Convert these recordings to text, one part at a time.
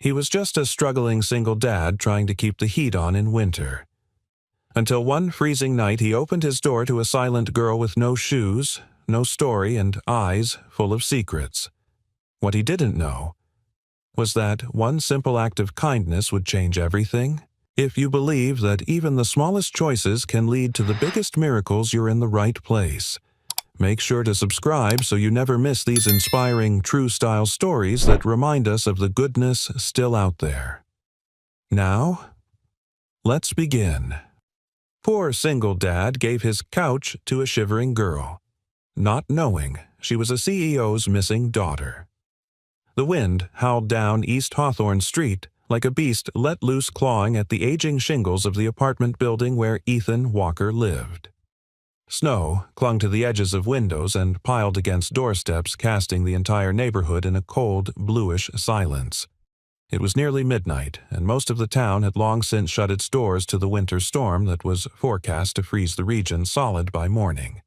He was just a struggling single dad trying to keep the heat on in winter. Until one freezing night he opened his door to a silent girl with no shoes, no story, and eyes full of secrets. What he didn't know was that one simple act of kindness would change everything. If you believe that even the smallest choices can lead to the biggest miracles, you're in the right place. Make sure to subscribe so you never miss these inspiring, true-style stories that remind us of the goodness still out there. Now, let's begin. Poor single dad gave his couch to a shivering girl, not knowing she was a CEO's missing daughter. The wind howled down East Hawthorne Street like a beast let loose clawing at the aging shingles of the apartment building where Ethan Walker lived. Snow clung to the edges of windows and piled against doorsteps, casting the entire neighborhood in a cold, bluish silence. It was nearly midnight, and most of the town had long since shut its doors to the winter storm that was forecast to freeze the region solid by morning.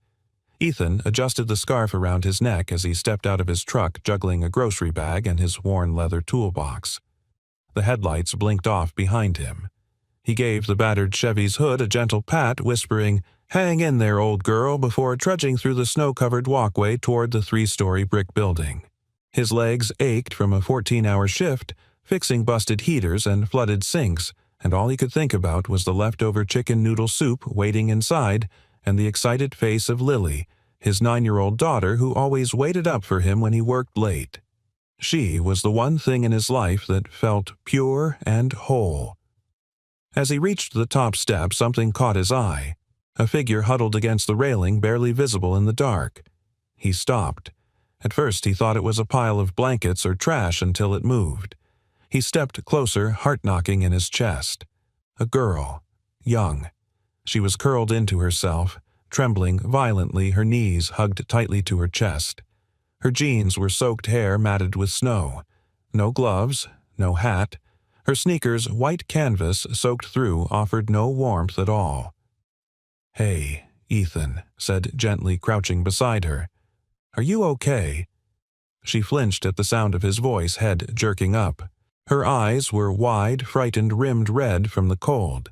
Ethan adjusted the scarf around his neck as he stepped out of his truck, juggling a grocery bag and his worn leather toolbox. The headlights blinked off behind him. He gave the battered Chevy's hood a gentle pat, whispering, "Hang in there, old girl," before trudging through the snow-covered walkway toward the 3-story brick building. His legs ached from a 14-hour shift, fixing busted heaters and flooded sinks, and all he could think about was the leftover chicken noodle soup waiting inside and the excited face of Lily, his 9-year-old daughter who always waited up for him when he worked late. She was the one thing in his life that felt pure and whole. As he reached the top step, something caught his eye. A figure huddled against the railing, barely visible in the dark. He stopped. At first he thought it was a pile of blankets or trash until it moved. He stepped closer, heart knocking in his chest. A girl, young. She was curled into herself, trembling violently, her knees hugged tightly to her chest. Her jeans were soaked hair matted with snow. No gloves, no hat. Her sneakers, white canvas soaked through, offered no warmth at all. "Hey," Ethan said gently, crouching beside her. "Are you okay?" She flinched at the sound of his voice, head jerking up. Her eyes were wide, frightened, rimmed red from the cold.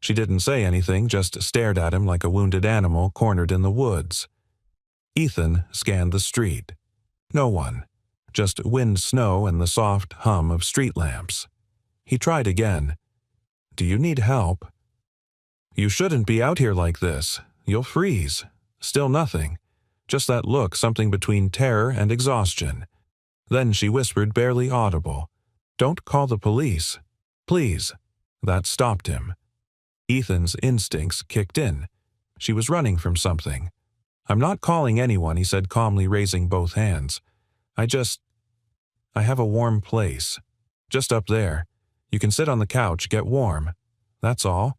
She didn't say anything, just stared at him like a wounded animal cornered in the woods. Ethan scanned the street. No one. Just wind, snow, and the soft hum of street lamps. He tried again. "Do you need help?" "You shouldn't be out here like this. You'll freeze." Still nothing. Just that look, something between terror and exhaustion. Then she whispered, barely audible, "Don't call the police. Please." That stopped him. Ethan's instincts kicked in. She was running from something. "I'm not calling anyone," he said calmly, raising both hands. I have a warm place. Just up there. You can sit on the couch, get warm. That's all."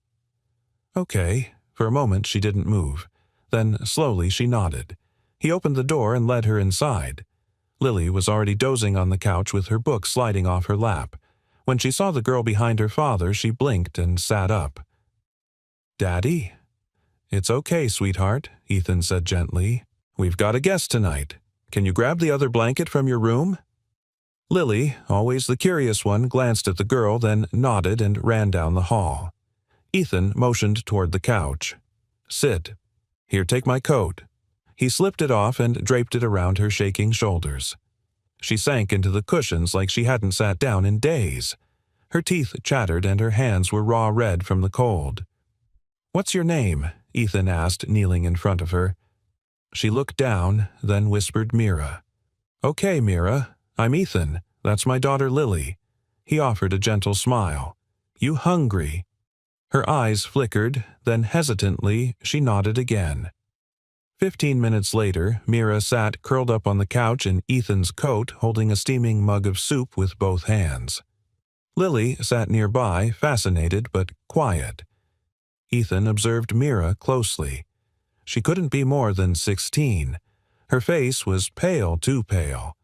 "Okay." For a moment she didn't move. Then, slowly, she nodded. He opened the door and led her inside. Lily was already dozing on the couch with her book sliding off her lap. When she saw the girl behind her father, she blinked and sat up. "Daddy?" "It's okay, sweetheart," Ethan said gently. "We've got a guest tonight. Can you grab the other blanket from your room?" Lily, always the curious one, glanced at the girl, then nodded and ran down the hall. Ethan motioned toward the couch. "Sit. Here, take my coat." He slipped it off and draped it around her shaking shoulders. She sank into the cushions like she hadn't sat down in days. Her teeth chattered and her hands were raw red from the cold. "What's your name?" Ethan asked, kneeling in front of her. She looked down, then whispered Mira. "Okay, Mira. I'm Ethan. That's my daughter Lily." He offered a gentle smile. "You hungry?" Her eyes flickered, then hesitantly she nodded again. 15 minutes later, Mira sat curled up on the couch in Ethan's coat, holding a steaming mug of soup with both hands. Lily sat nearby, fascinated but quiet. Ethan observed Mira closely. She couldn't be more than 16. Her face was pale, too pale.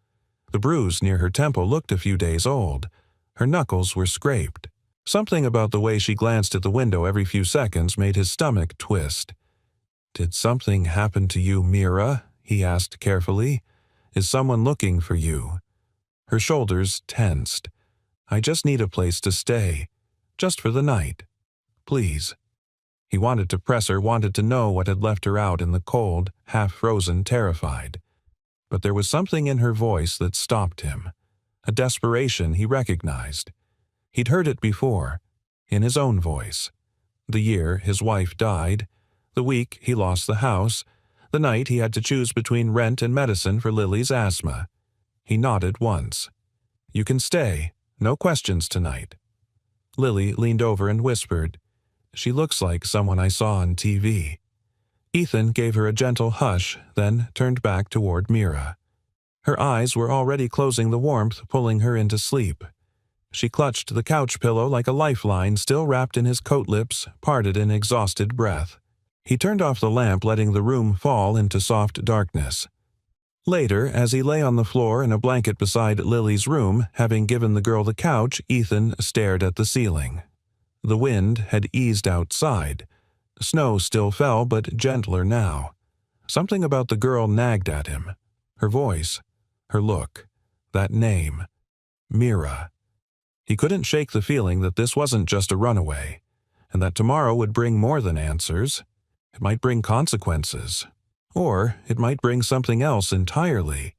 The bruise near her temple looked a few days old. Her knuckles were scraped. Something about the way she glanced at the window every few seconds made his stomach twist. "Did something happen to you, Mira?" he asked carefully. "Is someone looking for you?" Her shoulders tensed. I just need a place to stay. Just for the night. Please. He wanted to press her, wanted to know what had left her out in the cold, half-frozen, terrified. But there was something in her voice that stopped him. A desperation he recognized. He'd heard it before, in his own voice. The year his wife died, the week he lost the house, the night he had to choose between rent and medicine for Lily's asthma. He nodded once. You can stay. No questions tonight. Lily leaned over and whispered, She looks like someone I saw on TV. Ethan gave her a gentle hush, then turned back toward Mira. Her eyes were already closing the warmth, pulling her into sleep. She clutched the couch pillow like a lifeline, still wrapped in his coat lips, parted in exhausted breath. He turned off the lamp, letting the room fall into soft darkness. Later, as he lay on the floor in a blanket beside Lily's room, having given the girl the couch, Ethan stared at the ceiling. The wind had eased outside. Snow still fell, but gentler now. Something about the girl nagged at him. Her voice, her look, that name, Mira. He couldn't shake the feeling that this wasn't just a runaway, and that tomorrow would bring more than answers. It might bring consequences. Or it might bring something else entirely.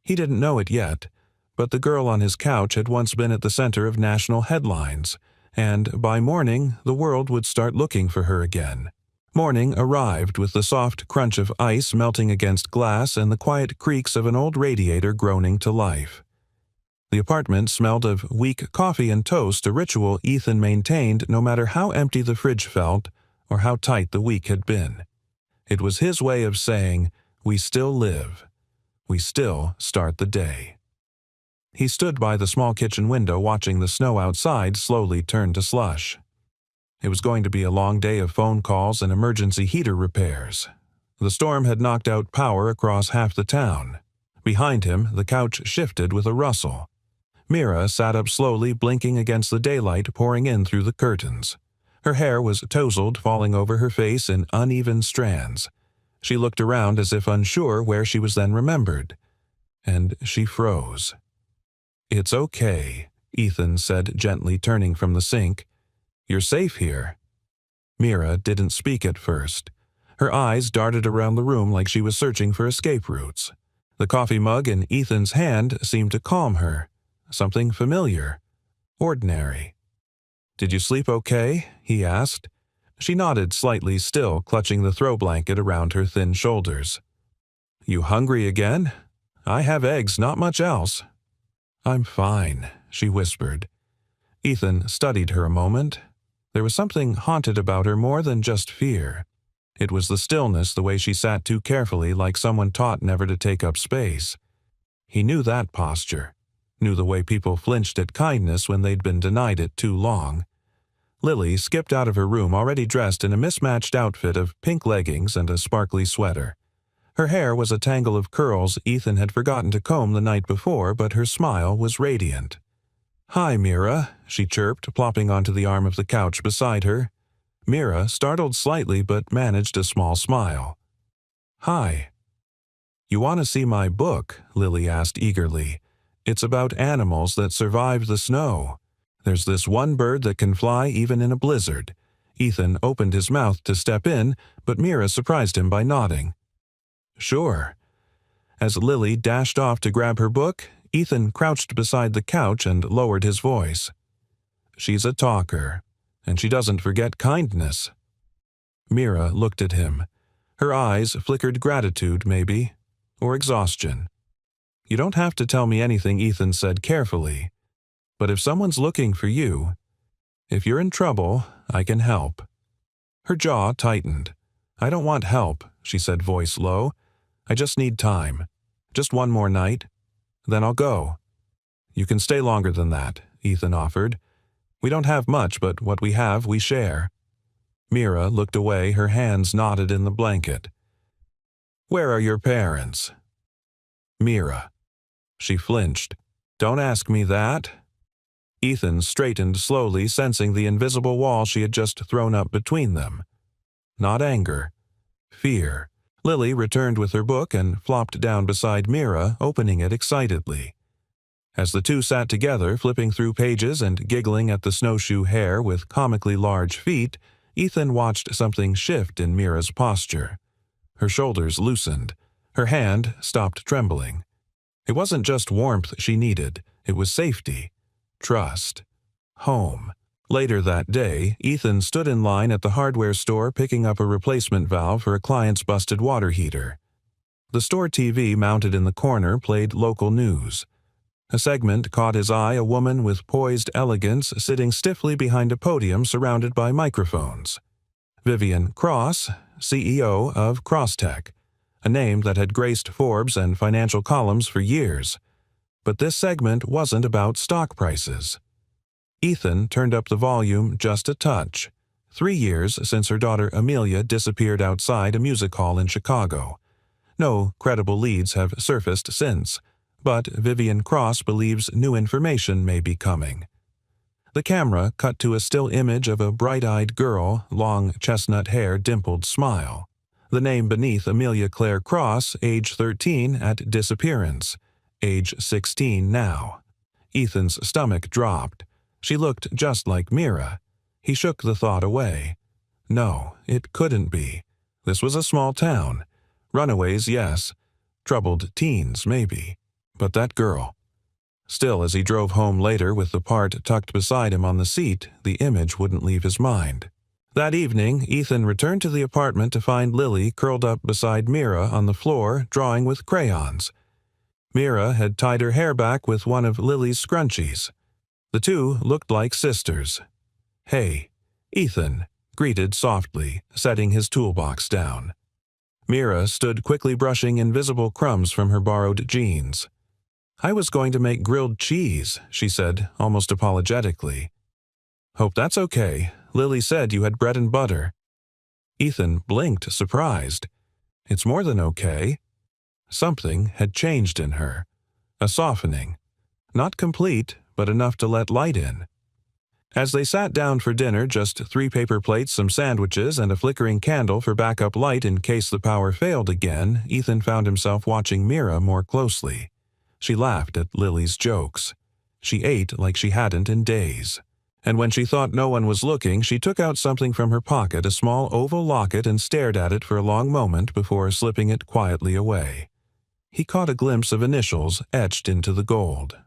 He didn't know it yet, but the girl on his couch had once been at the center of national headlines, and by morning the world would start looking for her again. Morning arrived with the soft crunch of ice melting against glass and the quiet creaks of an old radiator groaning to life. The apartment smelled of weak coffee and toast, a ritual Ethan maintained no matter how empty the fridge felt or how tight the week had been. It was his way of saying, we still live. We still start the day. He stood by the small kitchen window watching the snow outside slowly turn to slush. It was going to be a long day of phone calls and emergency heater repairs. The storm had knocked out power across half the town. Behind him, the couch shifted with a rustle. Mira sat up slowly, blinking against the daylight pouring in through the curtains. Her hair was tousled, falling over her face in uneven strands. She looked around as if unsure where she was then remembered. And she froze. It's okay, Ethan said gently, turning from the sink. You're safe here. Mira didn't speak at first. Her eyes darted around the room like she was searching for escape routes. The coffee mug in Ethan's hand seemed to calm her. Something familiar. Ordinary. Did you sleep okay? He asked. She nodded slightly, still clutching the throw blanket around her thin shoulders. You hungry again? I have eggs, not much else. I'm fine, she whispered. Ethan studied her a moment. There was something haunted about her more than just fear. It was the stillness, the way she sat too carefully, like someone taught never to take up space. He knew that posture. Knew the way people flinched at kindness when they'd been denied it too long. Lily skipped out of her room already dressed in a mismatched outfit of pink leggings and a sparkly sweater. Her hair was a tangle of curls Ethan had forgotten to comb the night before, but her smile was radiant. Hi, Mira, she chirped, plopping onto the arm of the couch beside her. Mira startled slightly but managed a small smile. Hi. You want to see my book? Lily asked eagerly. It's about animals that survived the snow. There's this one bird that can fly even in a blizzard. Ethan opened his mouth to step in, but Mira surprised him by nodding. Sure. As Lily dashed off to grab her book, Ethan crouched beside the couch and lowered his voice. She's a talker, and she doesn't forget kindness. Mira looked at him. Her eyes flickered gratitude, maybe, or exhaustion. You don't have to tell me anything, Ethan said carefully. But if someone's looking for you, if you're in trouble, I can help. Her jaw tightened. I don't want help, she said, voice low. I just need time. Just one more night. Then I'll go. You can stay longer than that, Ethan offered. We don't have much, but what we have, we share. Mira looked away, her hands knotted in the blanket. Where are your parents? Mira. She flinched. Don't ask me that. Ethan straightened slowly, sensing the invisible wall she had just thrown up between them. Not anger. Fear. Lily returned with her book and flopped down beside Mira, opening it excitedly. As the two sat together, flipping through pages and giggling at the snowshoe hare with comically large feet, Ethan watched something shift in Mira's posture. Her shoulders loosened. Her hand stopped trembling. It wasn't just warmth she needed, it was safety, trust, home. Later that day, Ethan stood in line at the hardware store picking up a replacement valve for a client's busted water heater. The store TV mounted in the corner played local news. A segment caught his eye, a woman with poised elegance sitting stiffly behind a podium surrounded by microphones. Vivian Cross, CEO of Crosstech, a name that had graced Forbes and financial columns for years. But this segment wasn't about stock prices. Ethan turned up the volume just a touch. 3 years since her daughter Amelia disappeared outside a music hall in Chicago. No credible leads have surfaced since, but Vivian Cross believes new information may be coming. The camera cut to a still image of a bright-eyed girl, long chestnut hair, dimpled smile. The name beneath Amelia Claire Cross, age 13 at disappearance, age 16 now. Ethan's stomach dropped. She looked just like Mira. He shook the thought away. No, it couldn't be. This was a small town. Runaways, yes. Troubled teens, maybe. But that girl. Still, as he drove home later with the part tucked beside him on the seat, the image wouldn't leave his mind. That evening, Ethan returned to the apartment to find Lily curled up beside Mira on the floor, drawing with crayons. Mira had tied her hair back with one of Lily's scrunchies. The two looked like sisters. "Hey," Ethan greeted softly, setting his toolbox down. Mira stood quickly brushing invisible crumbs from her borrowed jeans. "I was going to make grilled cheese," she said, almost apologetically. "Hope that's okay. Lily said you had bread and butter." Ethan blinked, surprised. It's more than okay. Something had changed in her. A softening. Not complete, but enough to let light in. As they sat down for dinner, just 3 paper plates, some sandwiches, and a flickering candle for backup light in case the power failed again, Ethan found himself watching Mira more closely. She laughed at Lily's jokes. She ate like she hadn't in days. And when she thought no one was looking, she took out something from her pocket, a small oval locket, and stared at it for a long moment before slipping it quietly away. He caught a glimpse of initials etched into the gold.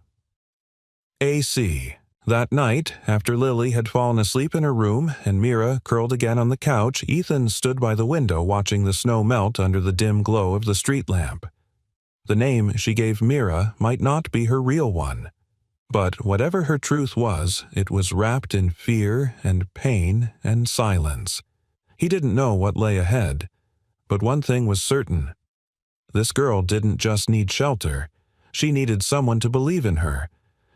AC. That night, after Lily had fallen asleep in her room and Mira curled again on the couch, Ethan stood by the window watching the snow melt under the dim glow of the street lamp. The name she gave Mira might not be her real one. But whatever her truth was, it was wrapped in fear and pain and silence. He didn't know what lay ahead. But one thing was certain. This girl didn't just need shelter. She needed someone to believe in her.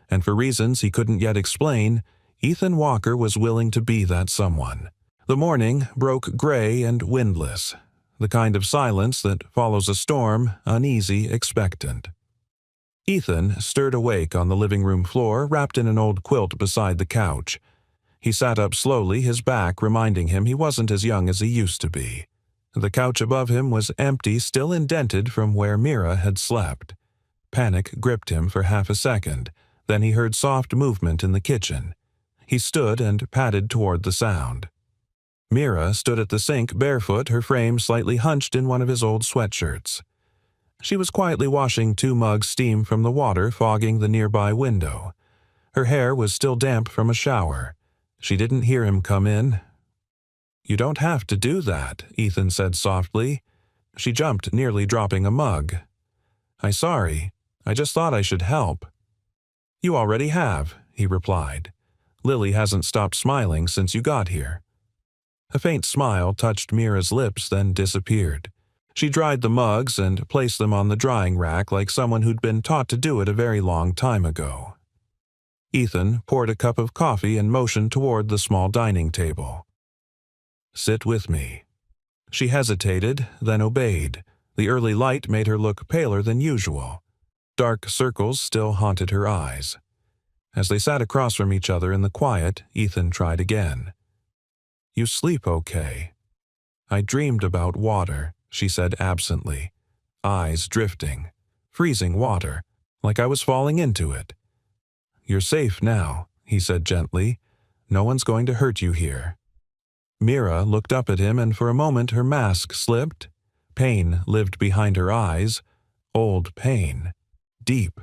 And for reasons he couldn't yet explain, Ethan Walker was willing to be that someone. The morning broke gray and windless, the kind of silence that follows a storm, uneasy, expectant. Ethan stirred awake on the living room floor, wrapped in an old quilt beside the couch. He sat up slowly, his back reminding him he wasn't as young as he used to be. The couch above him was empty, still indented from where Mira had slept. Panic gripped him for half a second. Then he heard soft movement in the kitchen. He stood and padded toward the sound. Mira stood at the sink barefoot, her frame slightly hunched in one of his old sweatshirts. She was quietly washing 2 mugs steam from the water fogging the nearby window. Her hair was still damp from a shower. She didn't hear him come in. "You don't have to do that," Ethan said softly. She jumped, nearly dropping a mug. "I'm sorry. I just thought I should help." "You already have," he replied. "Lily hasn't stopped smiling since you got here." A faint smile touched Mira's lips, then disappeared. She dried the mugs and placed them on the drying rack like someone who'd been taught to do it a very long time ago. Ethan poured a cup of coffee and motioned toward the small dining table. "Sit with me." She hesitated, then obeyed. The early light made her look paler than usual. Dark circles still haunted her eyes. As they sat across from each other in the quiet, Ethan tried again. "You sleep okay?" "I dreamed about water," she said absently. Eyes drifting. Freezing water, like I was falling into it. "You're safe now," he said gently. "No one's going to hurt you here." Mira looked up at him, and for a moment her mask slipped. Pain lived behind her eyes. Old pain. Deep.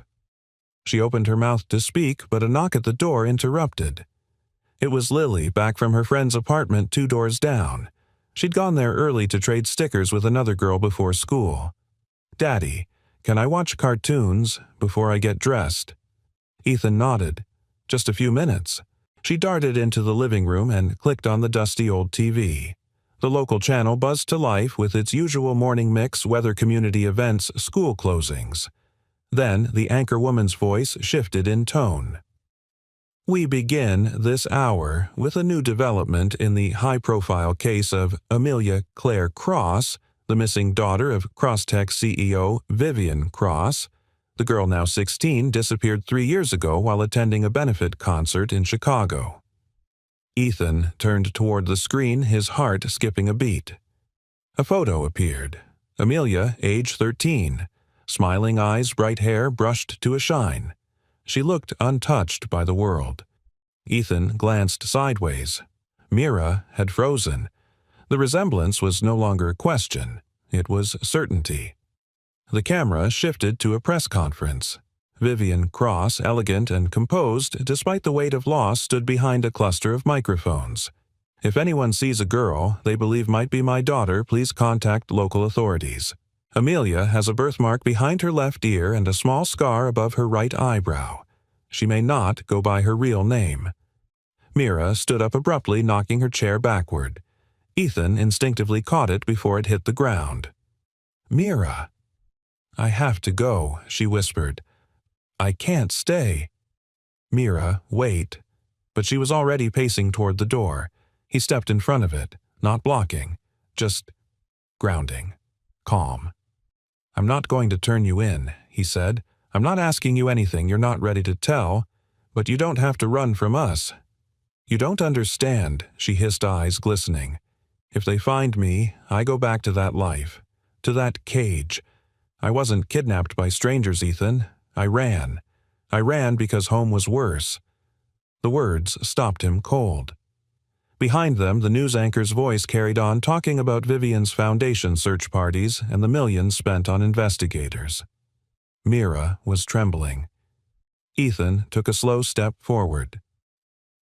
She opened her mouth to speak, but a knock at the door interrupted. It was Lily, back from her friend's apartment 2 doors down. She'd gone there early to trade stickers with another girl before school. "Daddy, can I watch cartoons before I get dressed?" Ethan nodded. "Just a few minutes." She darted into the living room and clicked on the dusty old TV. The local channel buzzed to life with its usual morning mix, weather, community events, school closings. Then the anchor woman's voice shifted in tone. "We begin this hour with a new development in the high-profile case of Amelia Claire Cross, the missing daughter of Crosstech CEO Vivian Cross. The girl, now 16, disappeared 3 years ago while attending a benefit concert in Chicago." Ethan turned toward the screen, his heart skipping a beat. A photo appeared. Amelia, age 13. Smiling eyes, bright hair brushed to a shine. She looked untouched by the world. Ethan glanced sideways. Mira had frozen. The resemblance was no longer a question. It was certainty. The camera shifted to a press conference. Vivian Cross, elegant and composed despite the weight of loss, stood behind a cluster of microphones. "If anyone sees a girl they believe might be my daughter, please contact local authorities. Amelia has a birthmark behind her left ear and a small scar above her right eyebrow. She may not go by her real name." Mira stood up abruptly, knocking her chair backward. Ethan instinctively caught it before it hit the ground. "Mira." "I have to go," she whispered. "I can't stay." "Mira, wait." But she was already pacing toward the door. He stepped in front of it, not blocking, just grounding, calm. "I'm not going to turn you in," he said. "I'm not asking you anything you're not ready to tell, but you don't have to run from us." "You don't understand," she hissed, eyes glistening. "If they find me, I go back to that life, to that cage. I wasn't kidnapped by strangers, Ethan. I ran. I ran because home was worse." The words stopped him cold. Behind them, the news anchor's voice carried on, talking about Vivian's foundation search parties and the millions spent on investigators. Mira was trembling. Ethan took a slow step forward.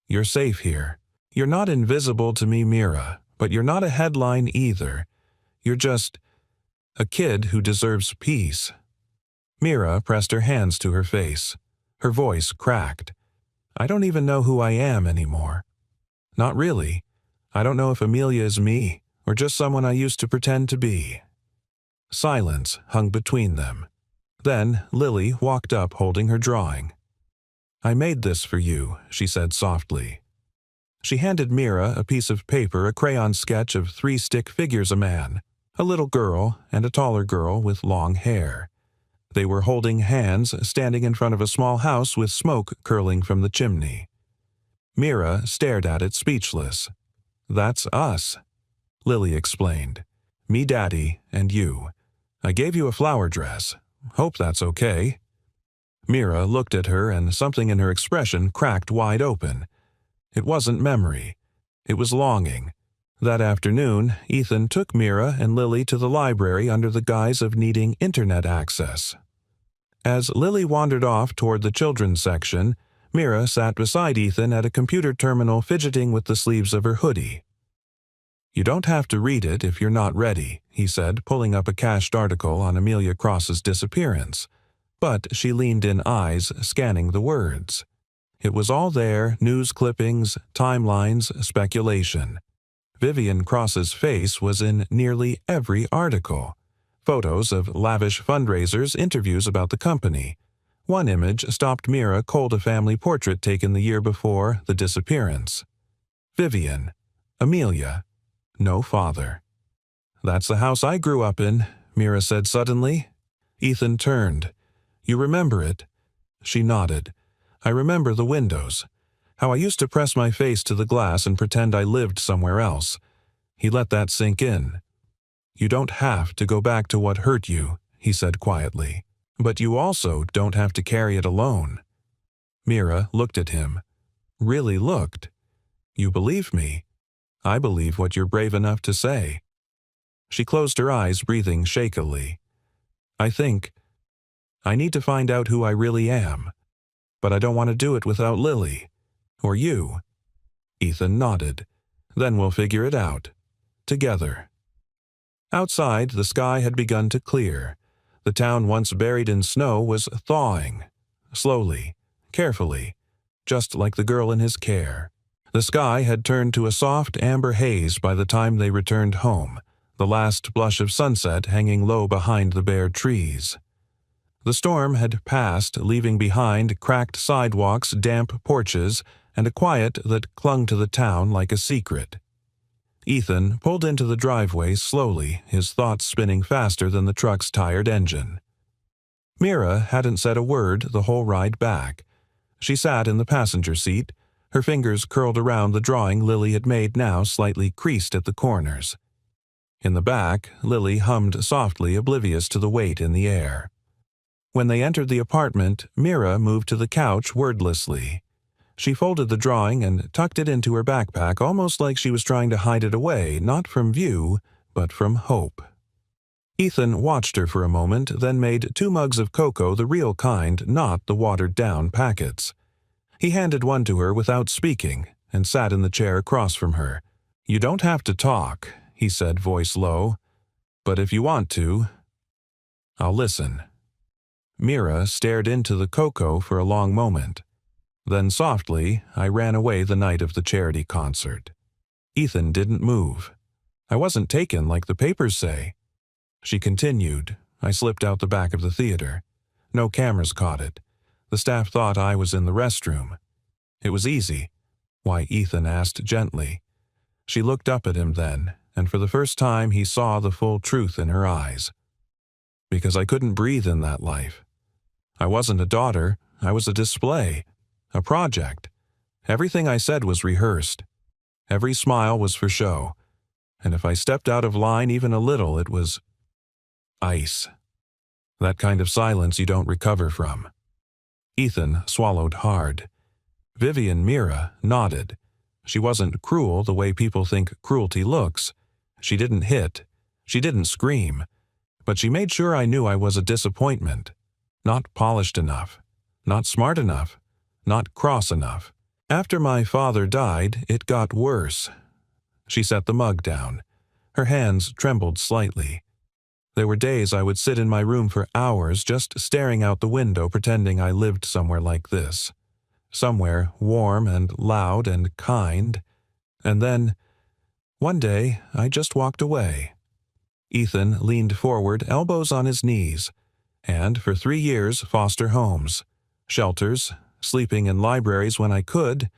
"You're safe here. You're not invisible to me, Mira, but you're not a headline either. You're just a kid who deserves peace." Mira pressed her hands to her face. Her voice cracked. "I don't even know who I am anymore. Not really. I don't know if Amelia is me, or just someone I used to pretend to be." Silence hung between them. Then Lily walked up holding her drawing. "I made this for you," she said softly. She handed Mira a piece of paper, a crayon sketch of 3 stick figures, a man, a little girl, and a taller girl with long hair. They were holding hands, standing in front of a small house with smoke curling from the chimney. Mira stared at it, speechless. "That's us," Lily explained. "Me, Daddy, and you. I gave you a flower dress. Hope that's okay." Mira looked at her, and something in her expression cracked wide open. It wasn't memory. It was longing. That afternoon, Ethan took Mira and Lily to the library under the guise of needing internet access. As Lily wandered off toward the children's section, Mira sat beside Ethan at a computer terminal, fidgeting with the sleeves of her hoodie. "You don't have to read it if you're not ready," he said, pulling up a cached article on Amelia Cross's disappearance. But she leaned in, eyes scanning the words. It was all there, news clippings, timelines, speculation. Vivian Cross's face was in nearly every article. Photos of lavish fundraisers, interviews about the company. One image stopped Mira cold, a family portrait taken the year before the disappearance. Vivian. Amelia. No father. "That's the house I grew up in," Mira said suddenly. Ethan turned. "You remember it?" She nodded. "I remember the windows. How I used to press my face to the glass and pretend I lived somewhere else." He let that sink in. "You don't have to go back to what hurt you," he said quietly. "But you also don't have to carry it alone." Mira looked at him. Really looked. You believe me? I believe what you're brave enough to say. She closed her eyes, breathing shakily. I need to find out who I really am. But I don't want to do it without Lily. Or you. Ethan nodded. Then we'll figure it out. Together. Outside, the sky had begun to clear. The town once buried in snow was thawing. Slowly, carefully, just like the girl in his care. The sky had turned to a soft amber haze by the time they returned home, the last blush of sunset hanging low behind the bare trees. The storm had passed, leaving behind cracked sidewalks, damp porches, and a quiet that clung to the town like a secret. Ethan pulled into the driveway slowly, his thoughts spinning faster than the truck's tired engine. Mira hadn't said a word the whole ride back. She sat in the passenger seat, her fingers curled around the drawing Lily had made, now slightly creased at the corners. In the back, Lily hummed softly, oblivious to the weight in the air. When they entered the apartment, Mira moved to the couch wordlessly. She folded the drawing and tucked it into her backpack, almost like she was trying to hide it away, not from view, but from hope. Ethan watched her for a moment, then made 2 mugs of cocoa, the real kind, not the watered-down packets. He handed one to her without speaking, and sat in the chair across from her. "You don't have to talk," he said, voice low. "But if you want to, I'll listen." Mira stared into the cocoa for a long moment. Then softly, "I ran away the night of the charity concert." Ethan didn't move. "I wasn't taken like the papers say." She continued, "I slipped out the back of the theater. No cameras caught it. The staff thought I was in the restroom. It was easy." "Why?" Ethan asked gently. She looked up at him then, and for the first time he saw the full truth in her eyes. "Because I couldn't breathe in that life. I wasn't a daughter, I was a display. A project. Everything I said was rehearsed. Every smile was for show. And if I stepped out of line even a little, it was ice. That kind of silence you don't recover from." Ethan swallowed hard. Mira nodded. She wasn't cruel the way people think cruelty looks. She didn't hit. She didn't scream. But she made sure I knew I was a disappointment. Not polished enough. Not smart enough. Not cross enough. After my father died, it got worse. She set the mug down. Her hands trembled slightly. There were days I would sit in my room for hours just staring out the window, pretending I lived somewhere like this. Somewhere warm and loud and kind. And then, one day, I just walked away. Ethan leaned forward, elbows on his knees. And for 3 years, foster homes. Shelters. Sleeping in libraries when I could.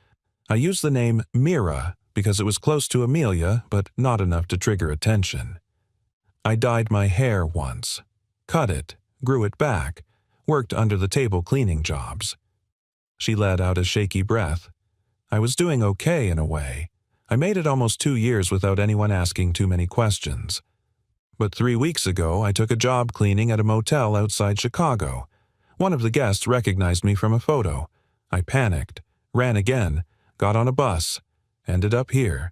I used the name Mira because it was close to Amelia, but not enough to trigger attention. I dyed my hair once. Cut it. Grew it back. Worked under the table cleaning jobs. She let out a shaky breath. I was doing okay in a way. I made it almost 2 years without anyone asking too many questions. But 3 weeks ago, I took a job cleaning at a motel outside Chicago. One of the guests recognized me from a photo. I panicked, ran again, got on a bus, ended up here.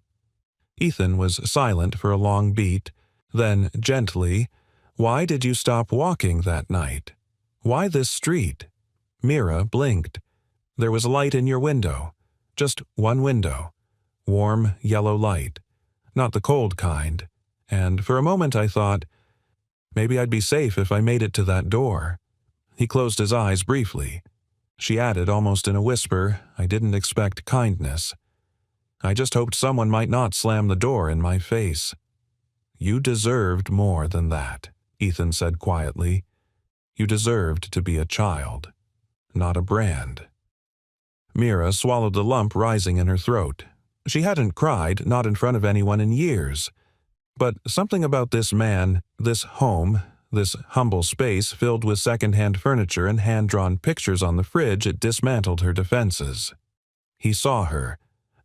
Ethan was silent for a long beat. Then, gently, "Why did you stop walking that night? Why this street?" Mira blinked. "There was a light in your window. Just one window. Warm, yellow light. Not the cold kind. And for a moment I thought, maybe I'd be safe if I made it to that door." He closed his eyes briefly. She added almost in a whisper, "I didn't expect kindness. I just hoped someone might not slam the door in my face." "You deserved more than that," Ethan said quietly. "You deserved to be a child, not a brand." Mira swallowed the lump rising in her throat. She hadn't cried, not in front of anyone in years. But something about this man, this home, this humble space filled with second-hand furniture and hand-drawn pictures on the fridge, it dismantled her defenses. He saw her.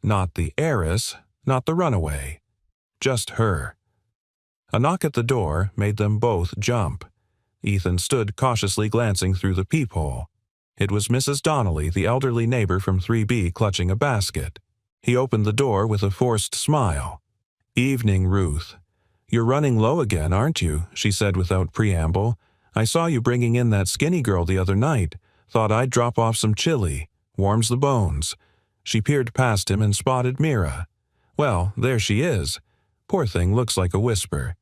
Not the heiress, not the runaway. Just her. A knock at the door made them both jump. Ethan stood cautiously glancing through the peephole. It was Mrs. Donnelly, the elderly neighbor from 3B, clutching a basket. He opened the door with a forced smile. "Evening, Ruth. You're running low again, aren't you?" she said without preamble. "I saw you bringing in that skinny girl the other night. Thought I'd drop off some chili. Warms the bones." She peered past him and spotted Mira. "Well, there she is. Poor thing looks like a whisper."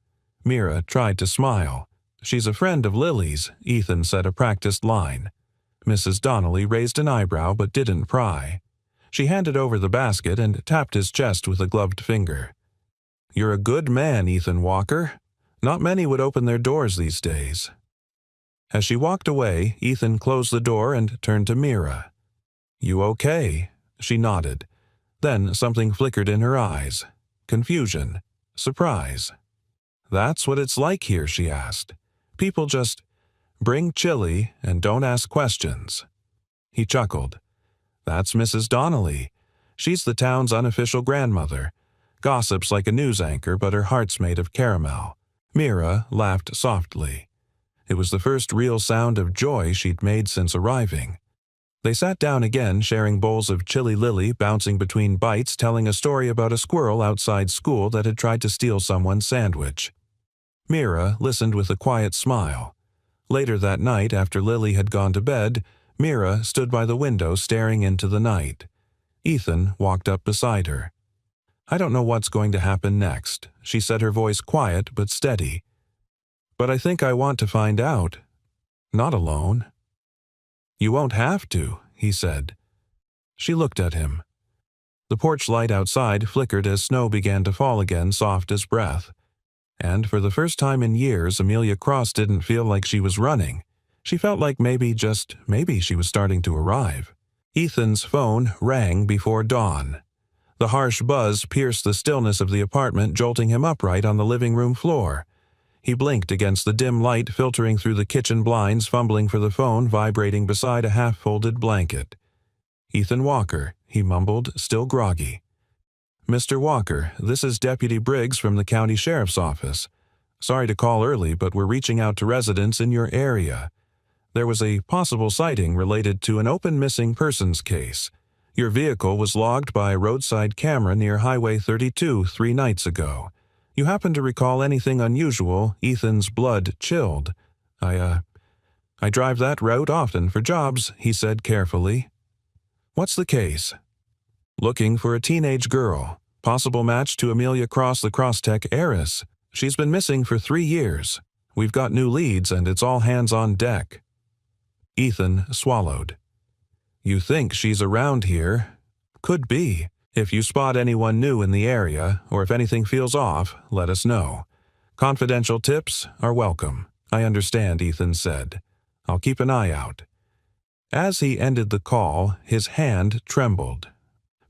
Mira tried to smile. "She's a friend of Lily's," Ethan said a practiced line. Mrs. Donnelly raised an eyebrow but didn't pry. She handed over the basket and tapped his chest with a gloved finger. "You're a good man, Ethan Walker. Not many would open their doors these days." As she walked away, Ethan closed the door and turned to Mira. "You okay?" She nodded. Then something flickered in her eyes. Confusion. Surprise. "That's what it's like here?" she asked. "People just bring chili and don't ask questions." He chuckled. "That's Mrs. Donnelly. She's the town's unofficial grandmother. Gossips like a news anchor, but her heart's made of caramel." Mira laughed softly. It was the first real sound of joy she'd made since arriving. They sat down again, sharing bowls of chili Lily, bouncing between bites, telling a story about a squirrel outside school that had tried to steal someone's sandwich. Mira listened with a quiet smile. Later that night, after Lily had gone to bed, Mira stood by the window staring into the night. Ethan walked up beside her. "I don't know what's going to happen next," she said, her voice quiet but steady. "But I think I want to find out. Not alone." "You won't have to," he said. She looked at him. The porch light outside flickered as snow began to fall again, soft as breath. And for the first time in years, Amelia Cross didn't feel like she was running. She felt like maybe, just maybe, she was starting to arrive. Ethan's phone rang before dawn. The harsh buzz pierced the stillness of the apartment, jolting him upright on the living room floor. He blinked against the dim light filtering through the kitchen blinds, fumbling for the phone vibrating beside a half-folded blanket. "Ethan Walker," he mumbled, still groggy. "Mr. Walker, this is Deputy Briggs from the County Sheriff's Office. Sorry to call early, but we're reaching out to residents in your area. There was a possible sighting related to an open missing persons case. Your vehicle was logged by a roadside camera near Highway 32 3 nights ago. You happen to recall anything unusual?" Ethan's blood chilled. I drive that route often for jobs," he said carefully. "What's the case?" "Looking for a teenage girl. Possible match to Amelia Cross, the Crosstech heiress. She's been missing for 3 years. We've got new leads and it's all hands on deck." Ethan swallowed. "You think she's around here?" "Could be. If you spot anyone new in the area, or if anything feels off, let us know. Confidential tips are welcome." "I understand," Ethan said. "I'll keep an eye out." As he ended the call, his hand trembled.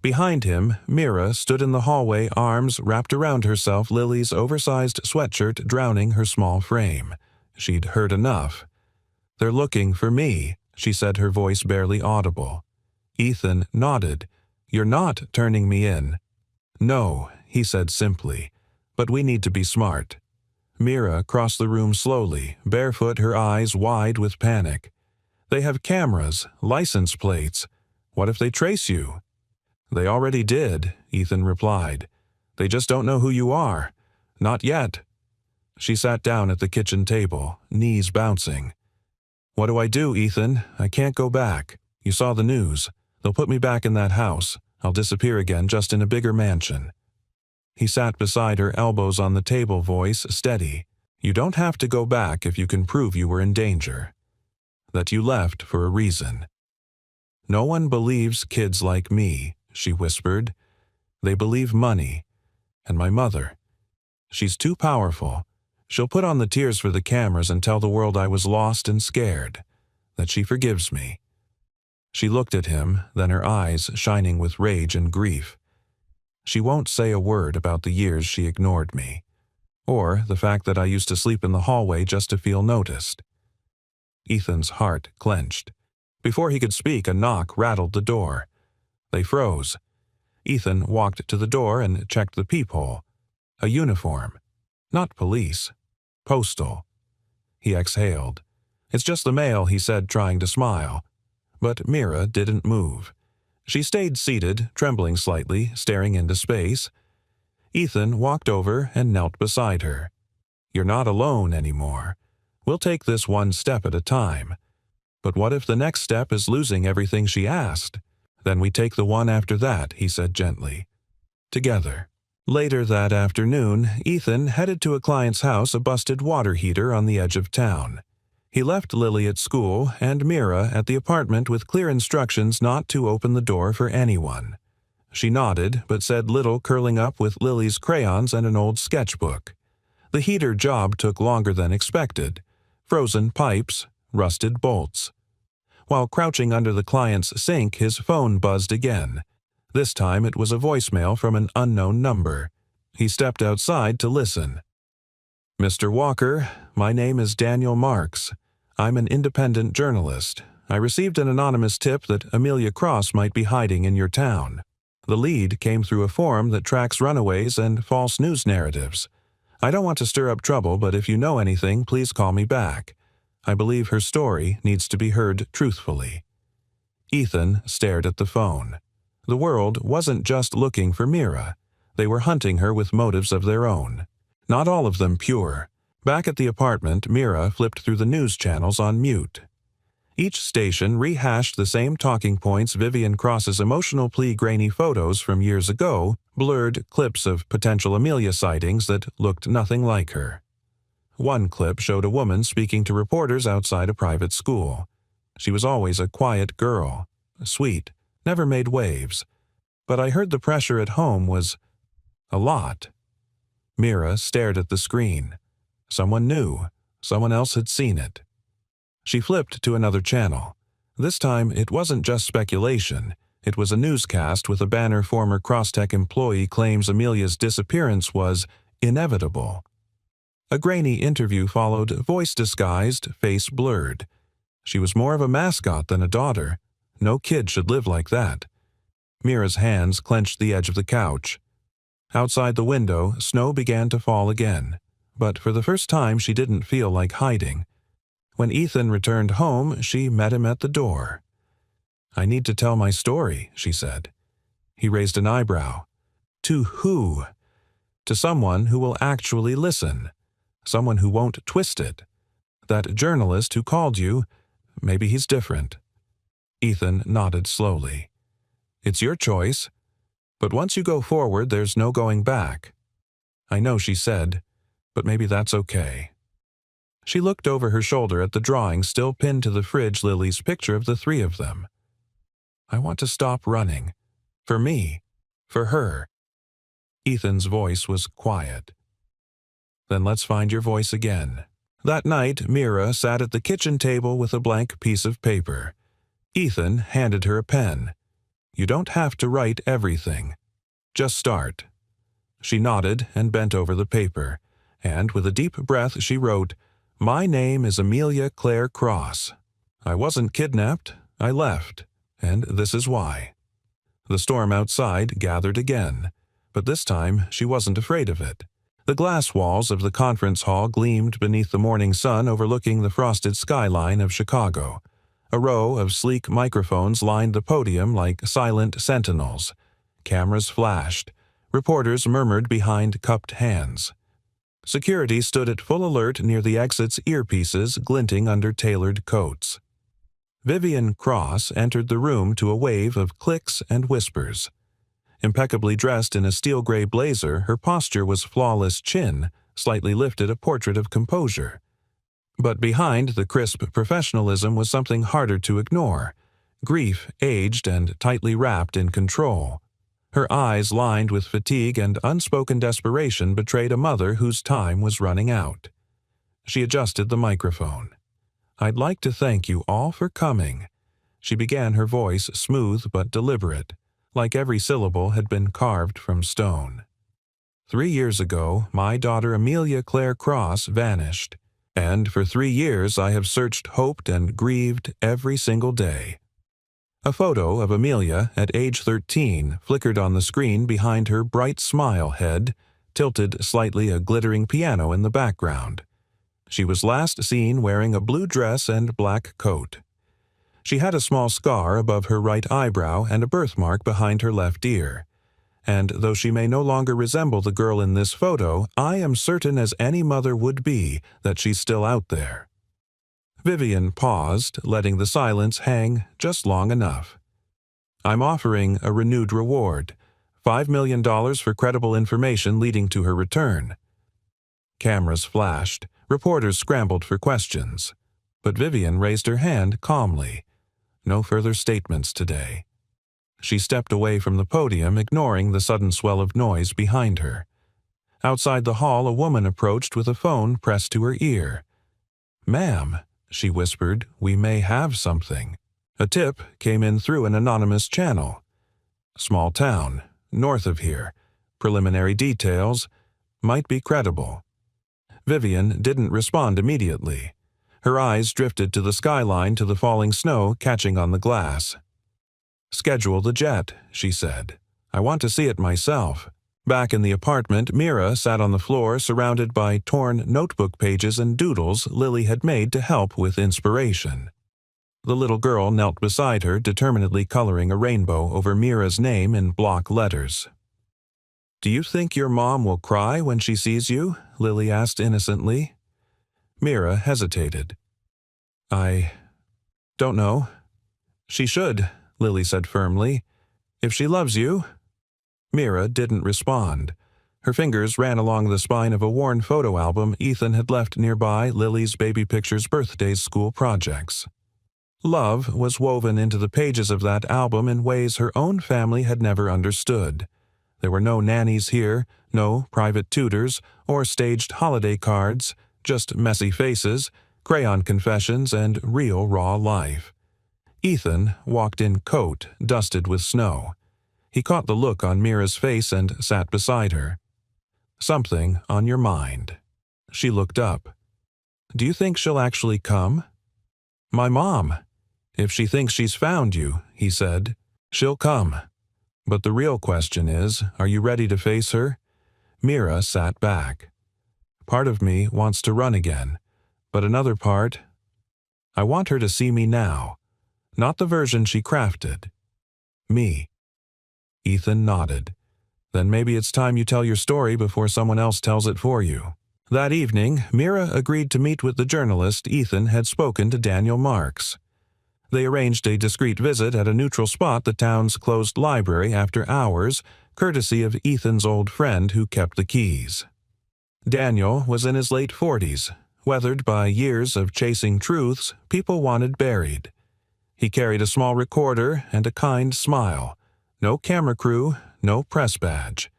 Behind him, Mira stood in the hallway, arms wrapped around herself, Lily's oversized sweatshirt drowning her small frame. She'd heard enough. "They're looking for me," she said, her voice barely audible. Ethan nodded. "You're not turning me in." "No," he said simply, "but we need to be smart." Mira crossed the room slowly, barefoot, her eyes wide with panic. "They have cameras, license plates. What if they trace you?" "They already did," Ethan replied. "They just don't know who you are. Not yet." She sat down at the kitchen table, knees bouncing. "What do I do, Ethan? I can't go back. You saw the news. They'll put me back in that house. I'll disappear again, just in a bigger mansion." He sat beside her, elbows on the table, voice steady. "You don't have to go back if you can prove you were in danger. That you left for a reason." "No one believes kids like me," she whispered. "They believe money. And my mother. She's too powerful. She'll put on the tears for the cameras and tell the world I was lost and scared. That she forgives me." She looked at him, then her eyes shining with rage and grief. "She won't say a word about the years she ignored me. Or the fact that I used to sleep in the hallway just to feel noticed." Ethan's heart clenched. Before he could speak, a knock rattled the door. They froze. Ethan walked to the door and checked the peephole. A uniform. Not police. Postal. He exhaled. "It's just the mail," he said, trying to smile. But Mira didn't move. She stayed seated, trembling slightly, staring into space. Ethan walked over and knelt beside her. "You're not alone anymore. We'll take this one step at a time. But what if the next step is losing everything she asked? Then we take the one after that," he said gently. "Together." Later that afternoon, Ethan headed to a client's house, a busted water heater on the edge of town. He left Lily at school and Mira at the apartment with clear instructions not to open the door for anyone. She nodded, but said little, curling up with Lily's crayons and an old sketchbook. The heater job took longer than expected. Frozen pipes, rusted bolts. While crouching under the client's sink, his phone buzzed again. This time it was a voicemail from an unknown number. He stepped outside to listen. "Mr. Walker, my name is Daniel Marks. I'm an independent journalist. I received an anonymous tip that Amelia Cross might be hiding in your town. The lead came through a forum that tracks runaways and false news narratives. I don't want to stir up trouble, but if you know anything, please call me back. I believe her story needs to be heard truthfully." Ethan stared at the phone. The world wasn't just looking for Mira. They were hunting her with motives of their own. Not all of them pure. Back at the apartment, Mira flipped through the news channels on mute. Each station rehashed the same talking points. Vivian Cross's emotional plea, grainy photos from years ago, blurred clips of potential Amelia sightings that looked nothing like her. One clip showed a woman speaking to reporters outside a private school. She was always a quiet girl, sweet, never made waves. But I heard the pressure at home was a lot. Mira stared at the screen. Someone knew. Someone else had seen it. She flipped to another channel. This time, it wasn't just speculation. It was a newscast with a banner. Former Crosstech employee claims Amelia's disappearance was inevitable. A grainy interview followed, voice disguised, face blurred. She was more of a mascot than a daughter. No kid should live like that. Mira's hands clenched the edge of the couch. Outside the window, snow began to fall again. But for the first time, she didn't feel like hiding. When Ethan returned home, she met him at the door. "I need to tell my story," she said. He raised an eyebrow. "To who?" "To someone who will actually listen. Someone who won't twist it. That journalist who called you, maybe he's different." Ethan nodded slowly. "It's your choice. But once you go forward, there's no going back." "I know," she said, "but maybe that's okay." She looked over her shoulder at the drawing still pinned to the fridge, Lily's picture of the three of them. "I want to stop running. For me. For her." Ethan's voice was quiet. "Then let's find your voice again." That night, Mira sat at the kitchen table with a blank piece of paper. Ethan handed her a pen. "You don't have to write everything. Just start." She nodded and bent over the paper, and with a deep breath she wrote, "My name is Amelia Claire Cross. I wasn't kidnapped. I left. And this is why." The storm outside gathered again, but this time she wasn't afraid of it. The glass walls of the conference hall gleamed beneath the morning sun, overlooking the frosted skyline of Chicago. A row of sleek microphones lined the podium like silent sentinels. Cameras flashed. Reporters murmured behind cupped hands. Security stood at full alert near the exit's, earpieces glinting under tailored coats. Vivian Cross entered the room to a wave of clicks and whispers. Impeccably dressed in a steel-gray blazer, her posture was flawless, chin slightly lifted, a portrait of composure. But behind the crisp professionalism was something harder to ignore. Grief, aged and tightly wrapped in control. Her eyes, lined with fatigue and unspoken desperation, betrayed a mother whose time was running out. She adjusted the microphone. "I'd like to thank you all for coming." She began, her voice smooth but deliberate, like every syllable had been carved from stone. 3 years ago, my daughter Amelia Claire Cross vanished. And for 3 years I have searched, hoped, and grieved every single day. A photo of Amelia at age 13 flickered on the screen behind her bright smile head, tilted slightly, a glittering piano in the background. She was last seen wearing a blue dress and black coat. She had a small scar above her right eyebrow and a birthmark behind her left ear. And though she may no longer resemble the girl in this photo, I am certain as any mother would be that she's still out there. Vivian paused, letting the silence hang just long enough. I'm offering a renewed reward, $5 million for credible information leading to her return. Cameras flashed, reporters scrambled for questions. But Vivian raised her hand calmly. No further statements today. She stepped away from the podium, ignoring the sudden swell of noise behind her. Outside the hall, a woman approached with a phone pressed to her ear. "Ma'am," she whispered, "we may have something." A tip came in through an anonymous channel. "Small town, north of here. Preliminary details. Might be credible." Vivian didn't respond immediately. Her eyes drifted to the skyline, to the falling snow catching on the glass. "Schedule the jet," she said. "I want to see it myself." Back in the apartment, Mira sat on the floor surrounded by torn notebook pages and doodles Lily had made to help with inspiration. The little girl knelt beside her, determinedly coloring a rainbow over Mira's name in block letters. "Do you think your mom will cry when she sees you?" Lily asked innocently. Mira hesitated. "I don't know." "She should," Lily said firmly. "If she loves you." Mira didn't respond. Her fingers ran along the spine of a worn photo album Ethan had left nearby Lily's baby pictures, birthdays, school projects. Love was woven into the pages of that album in ways her own family had never understood. There were no nannies here, no private tutors, or staged holiday cards, just messy faces, crayon confessions, and real raw life. Ethan walked in coat dusted with snow. He caught the look on Mira's face and sat beside her. "Something on your mind." She looked up. "Do you think she'll actually come?" "My mom. If she thinks she's found you," he said, "she'll come. But the real question is, are you ready to face her?" Mira sat back. "Part of me wants to run again, but another part, I want her to see me now. Not the version she crafted. Me." Ethan nodded. "Then maybe it's time you tell your story before someone else tells it for you." That evening, Mira agreed to meet with the journalist Ethan had spoken to Daniel Marks. They arranged a discreet visit at a neutral spot, the town's closed library, after hours, courtesy of Ethan's old friend who kept the keys. Daniel was in his late 40s, weathered by years of chasing truths people wanted buried. He carried a small recorder and a kind smile. No camera crew, no press badge.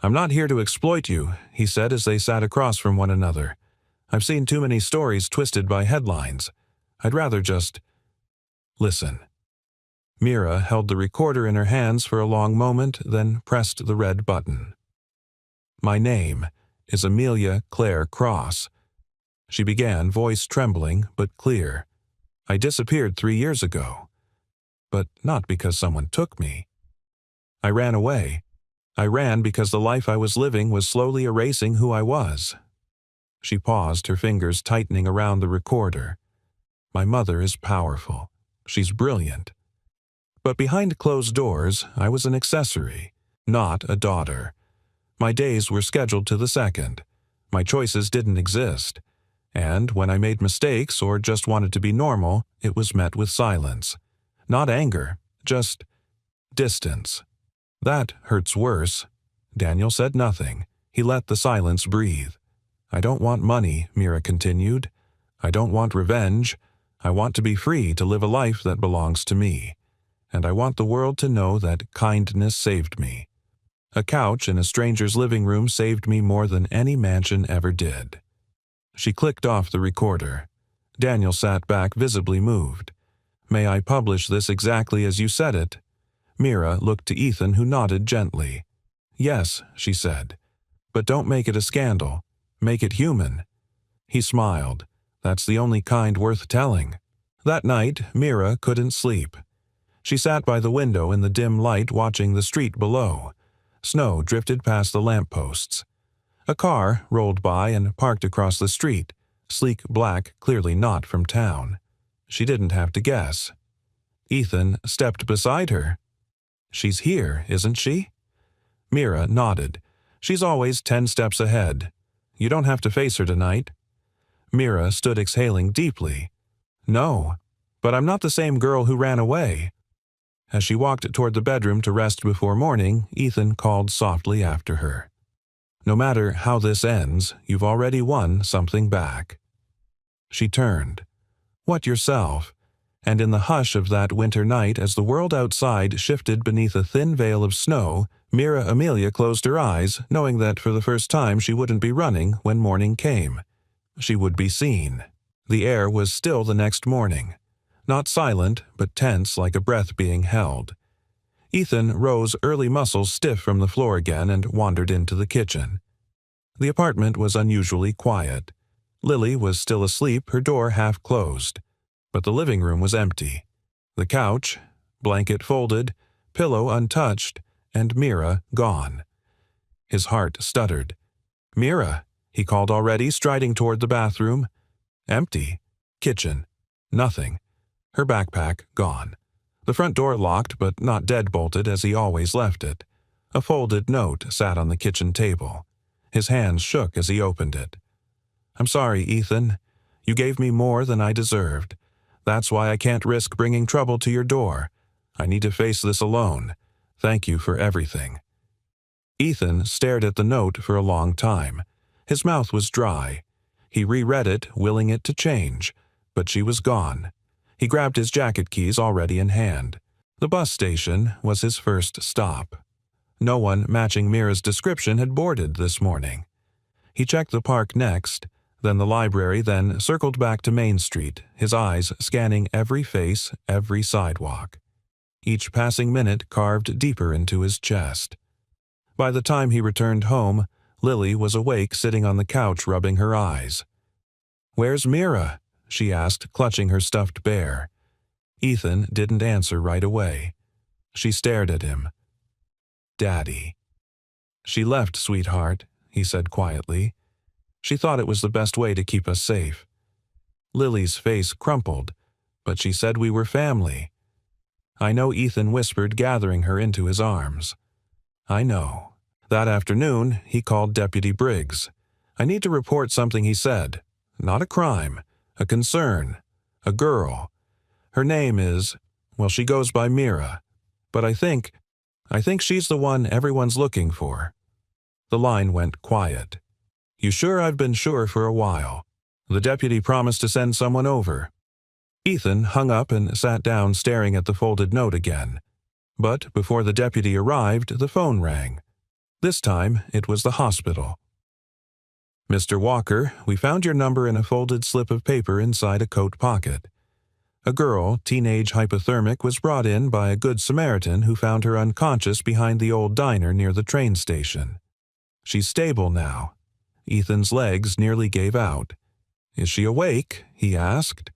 "I'm not here to exploit you," he said as they sat across from one another. "I've seen too many stories twisted by headlines. I'd rather just listen." Mira held the recorder in her hands for a long moment, then pressed the red button. "My name is Amelia Claire Cross," she began, voice trembling but clear. "I disappeared 3 years ago. But not because someone took me. I ran away. I ran because the life I was living was slowly erasing who I was." She paused, her fingers tightening around the recorder. "My mother is powerful. She's brilliant. But behind closed doors, I was an accessory, not a daughter. My days were scheduled to the second. My choices didn't exist. And when I made mistakes or just wanted to be normal, it was met with silence. Not anger, just distance. That hurts worse." Daniel said nothing. He let the silence breathe. "I don't want money," Mira continued. "I don't want revenge. I want to be free to live a life that belongs to me. And I want the world to know that kindness saved me. A couch in a stranger's living room saved me more than any mansion ever did." She clicked off the recorder. Daniel sat back, visibly moved. "May I publish this exactly as you said it?" Mira looked to Ethan, who nodded gently. "Yes," she said. "But don't make it a scandal. Make it human." He smiled. "That's the only kind worth telling." That night, Mira couldn't sleep. She sat by the window in the dim light, watching the street below. Snow drifted past the lampposts. A car rolled by and parked across the street, sleek black, clearly not from town. She didn't have to guess. Ethan stepped beside her. "She's here, isn't she?" Mira nodded. "She's always 10 steps ahead. You don't have to face her tonight." Mira stood exhaling deeply. "No, but I'm not the same girl who ran away." As she walked toward the bedroom to rest before morning, Ethan called softly after her. "No matter how this ends, you've already won something back." She turned. "What yourself?" And in the hush of that winter night, as the world outside shifted beneath a thin veil of snow, Mira Amelia closed her eyes, knowing that for the first time she wouldn't be running when morning came. She would be seen. The air was still the next morning. Not silent, but tense like a breath being held. Ethan rose, early muscles stiff from the floor again, and wandered into the kitchen. The apartment was unusually quiet. Lily was still asleep, her door half closed. But the living room was empty. The couch, blanket folded, pillow untouched, and Mira gone. His heart stuttered. "Mira," he called already, striding toward the bathroom. Empty. Kitchen. Nothing. Her backpack gone. The front door locked but not deadbolted as he always left it. A folded note sat on the kitchen table. His hands shook as he opened it. "I'm sorry, Ethan. You gave me more than I deserved. That's why I can't risk bringing trouble to your door. I need to face this alone. Thank you for everything." Ethan stared at the note for a long time. His mouth was dry. He reread it, willing it to change, but she was gone. He grabbed his jacket keys already in hand. The bus station was his first stop. No one matching Mira's description had boarded this morning. He checked the park next, then the library, then circled back to Main Street, his eyes scanning every face, every sidewalk. Each passing minute carved deeper into his chest. By the time he returned home, Lily was awake, sitting on the couch, rubbing her eyes. "Where's Mira?" she asked, clutching her stuffed bear. Ethan didn't answer right away. She stared at him. "Daddy." "She left, sweetheart," he said quietly. "She thought it was the best way to keep us safe." Lily's face crumpled, "But she said we were family." "I know," Ethan whispered, gathering her into his arms. "I know." That afternoon, he called Deputy Briggs. "I need to report something," he said. "Not a crime. A concern. A girl. Her name is, well, she goes by Mira. But I think she's the one everyone's looking for." The line went quiet. "You sure?" "I've been sure for a while. The deputy promised to send someone over." Ethan hung up and sat down, staring at the folded note again. But before the deputy arrived, the phone rang. This time, it was the hospital. "Mr. Walker, we found your number in a folded slip of paper inside a coat pocket. A girl, teenage hypothermic, was brought in by a good Samaritan who found her unconscious behind the old diner near the train station. She's stable now." Ethan's legs nearly gave out. "Is she awake?" he asked.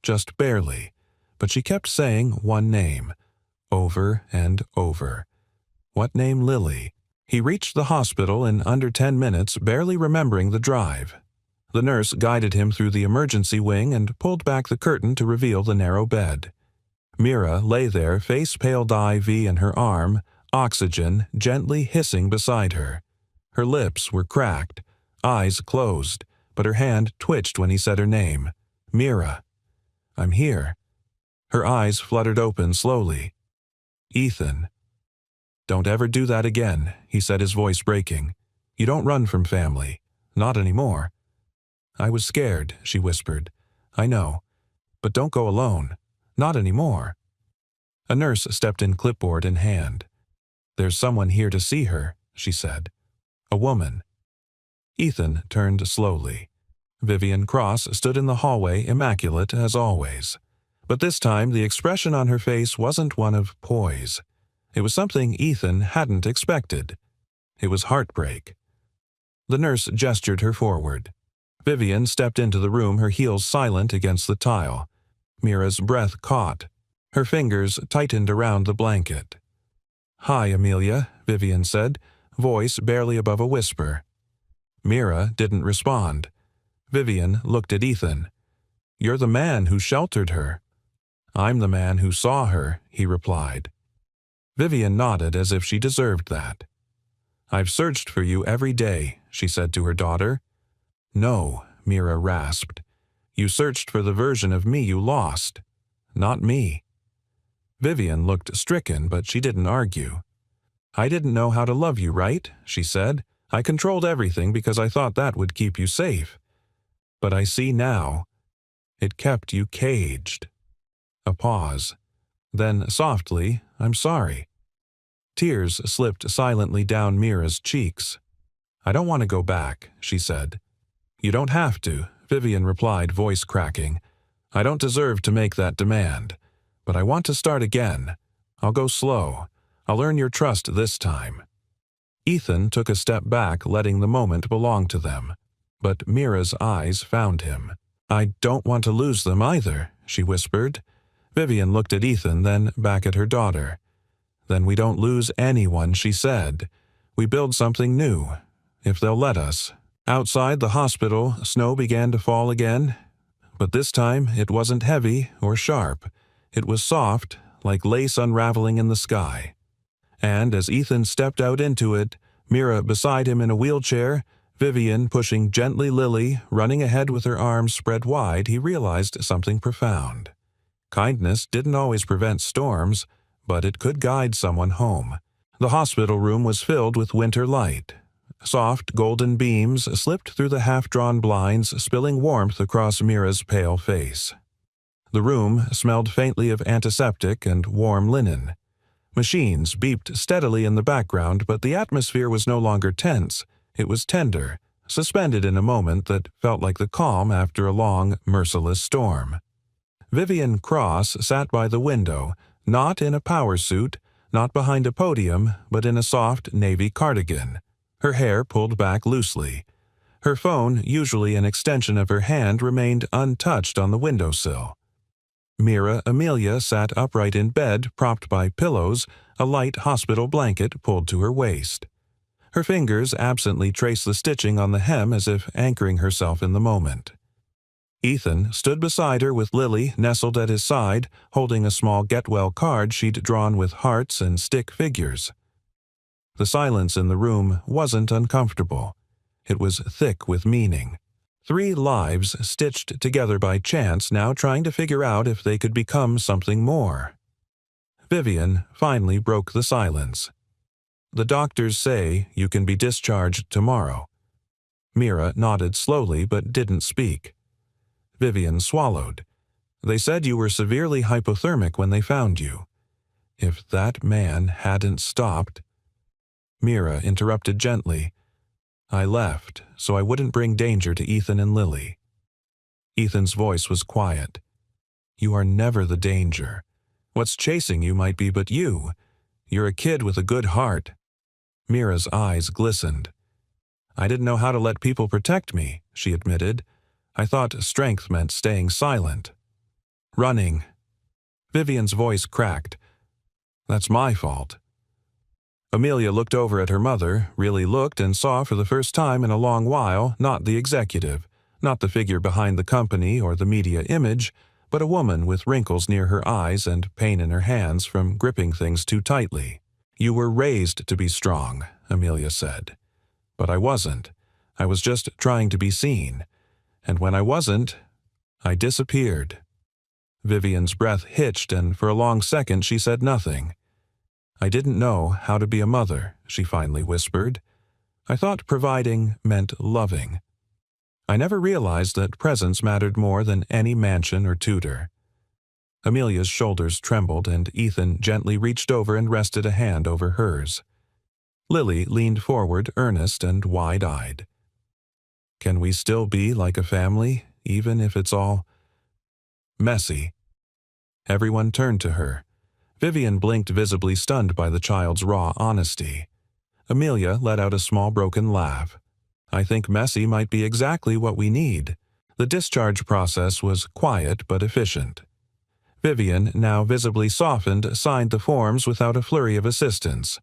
"Just barely." But she kept saying one name, over and over. What name? Lily. He reached the hospital in under 10 minutes, barely remembering the drive. The nurse guided him through the emergency wing and pulled back the curtain to reveal the narrow bed. Mira lay there, face-paled IV in her arm, oxygen gently hissing beside her. Her lips were cracked, eyes closed, but her hand twitched when he said her name. "Mira." "I'm here." Her eyes fluttered open slowly. "Ethan." "Don't ever do that again," he said, his voice breaking. "You don't run from family. Not anymore." "I was scared," she whispered. "I know. But don't go alone. Not anymore." A nurse stepped in, clipboard in hand. "There's someone here to see her," she said. "A woman." Ethan turned slowly. Vivian Cross stood in the hallway, immaculate as always. But this time the expression on her face wasn't one of poise. It was something Ethan hadn't expected. It was heartbreak. The nurse gestured her forward. Vivian stepped into the room, her heels silent against the tile. Mira's breath caught. Her fingers tightened around the blanket. "Hi, Amelia," Vivian said, voice barely above a whisper. Mira didn't respond. Vivian looked at Ethan. "You're the man who sheltered her." I'm the man who saw her, he replied. Vivian nodded as if she deserved that. I've searched for you every day, she said to her daughter. No, Mira rasped. You searched for the version of me you lost, not me. Vivian looked stricken, but she didn't argue. I didn't know how to love you, right? She said. I controlled everything because I thought that would keep you safe. But I see now. It kept you caged. A pause. Then, softly, I'm sorry. Tears slipped silently down Mira's cheeks. I don't want to go back, she said. You don't have to, Vivian replied, voice cracking. I don't deserve to make that demand. But I want to start again. I'll go slow. I'll earn your trust this time. Ethan took a step back, letting the moment belong to them. But Mira's eyes found him. I don't want to lose them either, she whispered. Vivian looked at Ethan, then back at her daughter. Then we don't lose anyone, she said. We build something new, if they'll let us. Outside the hospital, snow began to fall again. But this time it wasn't heavy or sharp. It was soft, like lace unraveling in the sky. And as Ethan stepped out into it, Mira beside him in a wheelchair, Vivian pushing gently Lily, running ahead with her arms spread wide, he realized something profound. Kindness didn't always prevent storms, but it could guide someone home. The hospital room was filled with winter light. Soft golden beams slipped through the half-drawn blinds, spilling warmth across Mira's pale face. The room smelled faintly of antiseptic and warm linen. Machines beeped steadily in the background, but the atmosphere was no longer tense. It was tender, suspended in a moment that felt like the calm after a long, merciless storm. Vivian Cross sat by the window, not in a power suit, not behind a podium, but in a soft navy cardigan, her hair pulled back loosely. Her phone, usually an extension of her hand, remained untouched on the windowsill. Mira Amelia sat upright in bed, propped by pillows, a light hospital blanket pulled to her waist. Her fingers absently traced the stitching on the hem as if anchoring herself in the moment. Ethan stood beside her with Lily nestled at his side, holding a small get-well card she'd drawn with hearts and stick figures. The silence in the room wasn't uncomfortable. It was thick with meaning. 3 lives stitched together by chance, now trying to figure out if they could become something more. Vivian finally broke the silence. The doctors say you can be discharged tomorrow. Mira nodded slowly but didn't speak. Vivian swallowed. They said you were severely hypothermic when they found you. If that man hadn't stopped... Mira interrupted gently. I left, so I wouldn't bring danger to Ethan and Lily. Ethan's voice was quiet. You are never the danger. What's chasing you might be but you. You're a kid with a good heart. Mira's eyes glistened. I didn't know how to let people protect me, she admitted. I thought strength meant staying silent. Running. Vivian's voice cracked. That's my fault. Amelia looked over at her mother, really looked and saw for the first time in a long while not the executive, not the figure behind the company or the media image, but a woman with wrinkles near her eyes and pain in her hands from gripping things too tightly. You were raised to be strong, Amelia said. But I wasn't. I was just trying to be seen. And when I wasn't, I disappeared. Vivian's breath hitched, and for a long second she said nothing. I didn't know how to be a mother, she finally whispered. I thought providing meant loving. I never realized that presence mattered more than any mansion or tutor. Amelia's shoulders trembled, and Ethan gently reached over and rested a hand over hers. Lily leaned forward, earnest and wide-eyed. Can we still be like a family, even if it's all messy? Everyone turned to her. Vivian blinked, visibly stunned by the child's raw honesty. Amelia let out a small broken laugh. I think messy might be exactly what we need. The discharge process was quiet but efficient. Vivian, now visibly softened, signed the forms without a flurry of assistance.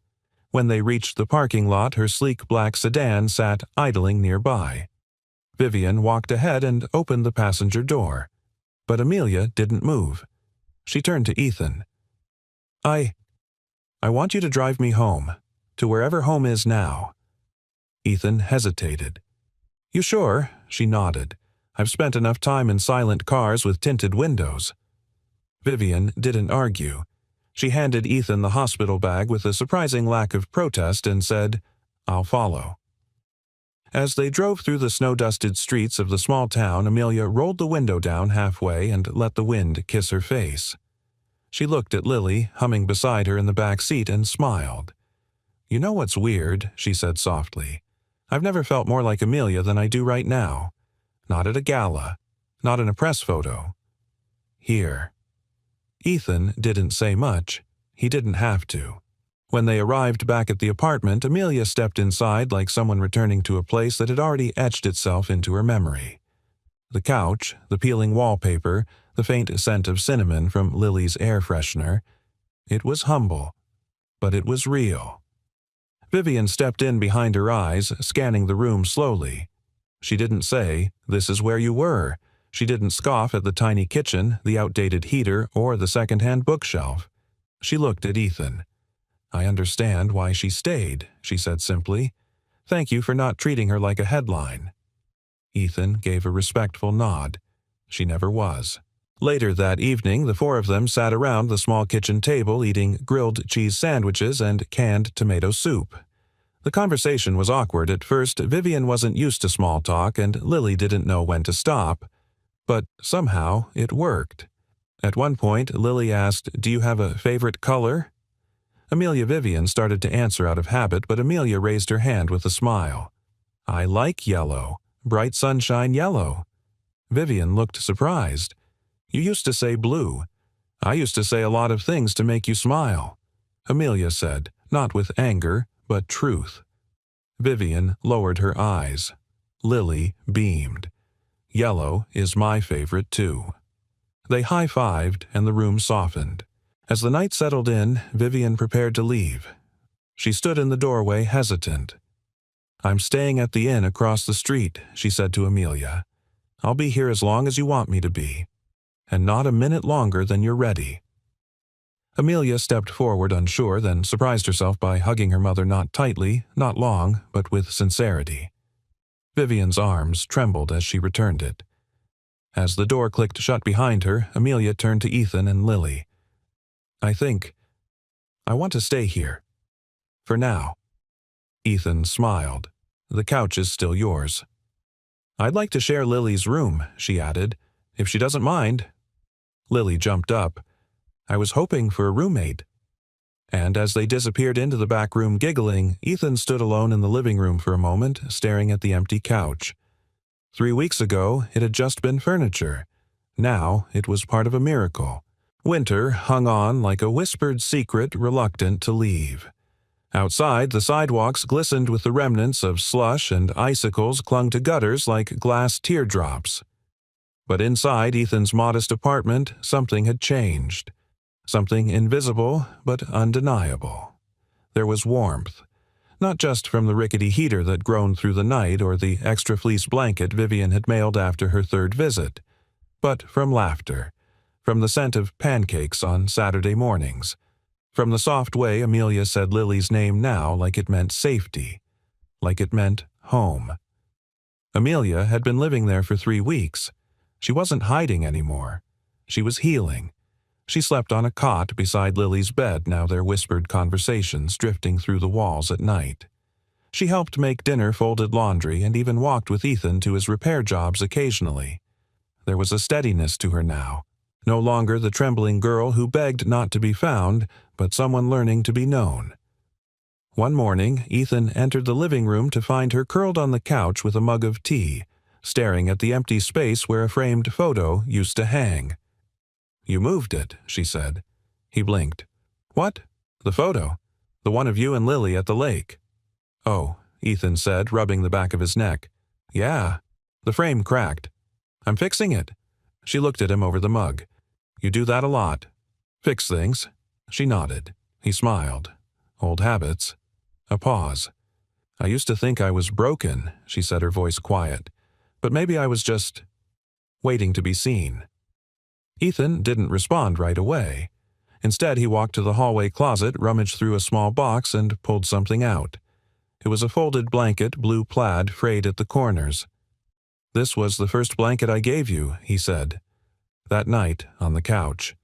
When they reached the parking lot, her sleek black sedan sat idling nearby. Vivian walked ahead and opened the passenger door. But Amelia didn't move. She turned to Ethan. I want you to drive me home, to wherever home is now." Ethan hesitated. "You sure?" She nodded. "I've spent enough time in silent cars with tinted windows." Vivian didn't argue. She handed Ethan the hospital bag with a surprising lack of protest and said, "I'll follow." As they drove through the snow-dusted streets of the small town, Amelia rolled the window down halfway and let the wind kiss her face. She looked at Lily, humming beside her in the back seat, and smiled. "You know what's weird?" she said softly. "I've never felt more like Amelia than I do right now. Not at a gala. Not in a press photo. Here." Ethan didn't say much. He didn't have to. When they arrived back at the apartment, Amelia stepped inside like someone returning to a place that had already etched itself into her memory. The couch, the peeling wallpaper, the faint scent of cinnamon from Lily's air freshener. It was humble, but it was real. Vivian stepped in behind her eyes, scanning the room slowly. She didn't say, "This is where you were." She didn't scoff at the tiny kitchen, the outdated heater, or the second-hand bookshelf. She looked at Ethan. "I understand why she stayed," she said simply. "Thank you for not treating her like a headline." Ethan gave a respectful nod. She never was. Later that evening, the four of them sat around the small kitchen table eating grilled cheese sandwiches and canned tomato soup. The conversation was awkward at first. Vivian wasn't used to small talk, and Lily didn't know when to stop. But somehow it worked. At one point, Lily asked, "Do you have a favorite color?" Amelia Vivian started to answer out of habit, but Amelia raised her hand with a smile. "I like yellow. Bright sunshine yellow." Vivian looked surprised. "You used to say blue. I used to say a lot of things to make you smile." Amelia said, not with anger, but truth. Vivian lowered her eyes. Lily beamed. "Yellow is my favorite, too." They high-fived, and the room softened. As the night settled in, Vivian prepared to leave. She stood in the doorway, hesitant. "I'm staying at the inn across the street," she said to Amelia. "I'll be here as long as you want me to be. And not a minute longer than you're ready." Amelia stepped forward unsure, then surprised herself by hugging her mother not tightly, not long, but with sincerity. Vivian's arms trembled as she returned it. As the door clicked shut behind her, Amelia turned to Ethan and Lily. I want to stay here. For now." Ethan smiled. "The couch is still yours." "I'd like to share Lily's room," she added, "if she doesn't mind." Lily jumped up. "I was hoping for a roommate." And as they disappeared into the back room giggling, Ethan stood alone in the living room for a moment, staring at the empty couch. 3 weeks ago, it had just been furniture. Now it was part of a miracle. Winter hung on like a whispered secret, reluctant to leave. Outside, the sidewalks glistened with the remnants of slush, and icicles clung to gutters like glass teardrops. But inside Ethan's modest apartment, something had changed. Something invisible, but undeniable. There was warmth. Not just from the rickety heater that groaned through the night or the extra fleece blanket Vivian had mailed after her third visit, but from laughter, from the scent of pancakes on Saturday mornings, from the soft way Amelia said Lily's name now like it meant safety, like it meant home. Amelia had been living there for 3 weeks. She wasn't hiding anymore. She was healing. She slept on a cot beside Lily's bed, now their whispered conversations drifting through the walls at night. She helped make dinner, folded laundry, and even walked with Ethan to his repair jobs occasionally. There was a steadiness to her now. No longer the trembling girl who begged not to be found, but someone learning to be known. One morning, Ethan entered the living room to find her curled on the couch with a mug of tea, staring at the empty space where a framed photo used to hang. "You moved it," she said. He blinked. "What?" "The photo. The one of you and Lily at the lake." "Oh," Ethan said, rubbing the back of his neck. "Yeah. The frame cracked. I'm fixing it." She looked at him over the mug. "You do that a lot." "Fix things." She nodded. He smiled. "Old habits." A pause. "I used to think I was broken," she said, her voice quiet. "But maybe I was just waiting to be seen." Ethan didn't respond right away. Instead, he walked to the hallway closet, rummaged through a small box, and pulled something out. It was a folded blanket, blue plaid, frayed at the corners. "This was the first blanket I gave you," he said. "That night, on the couch."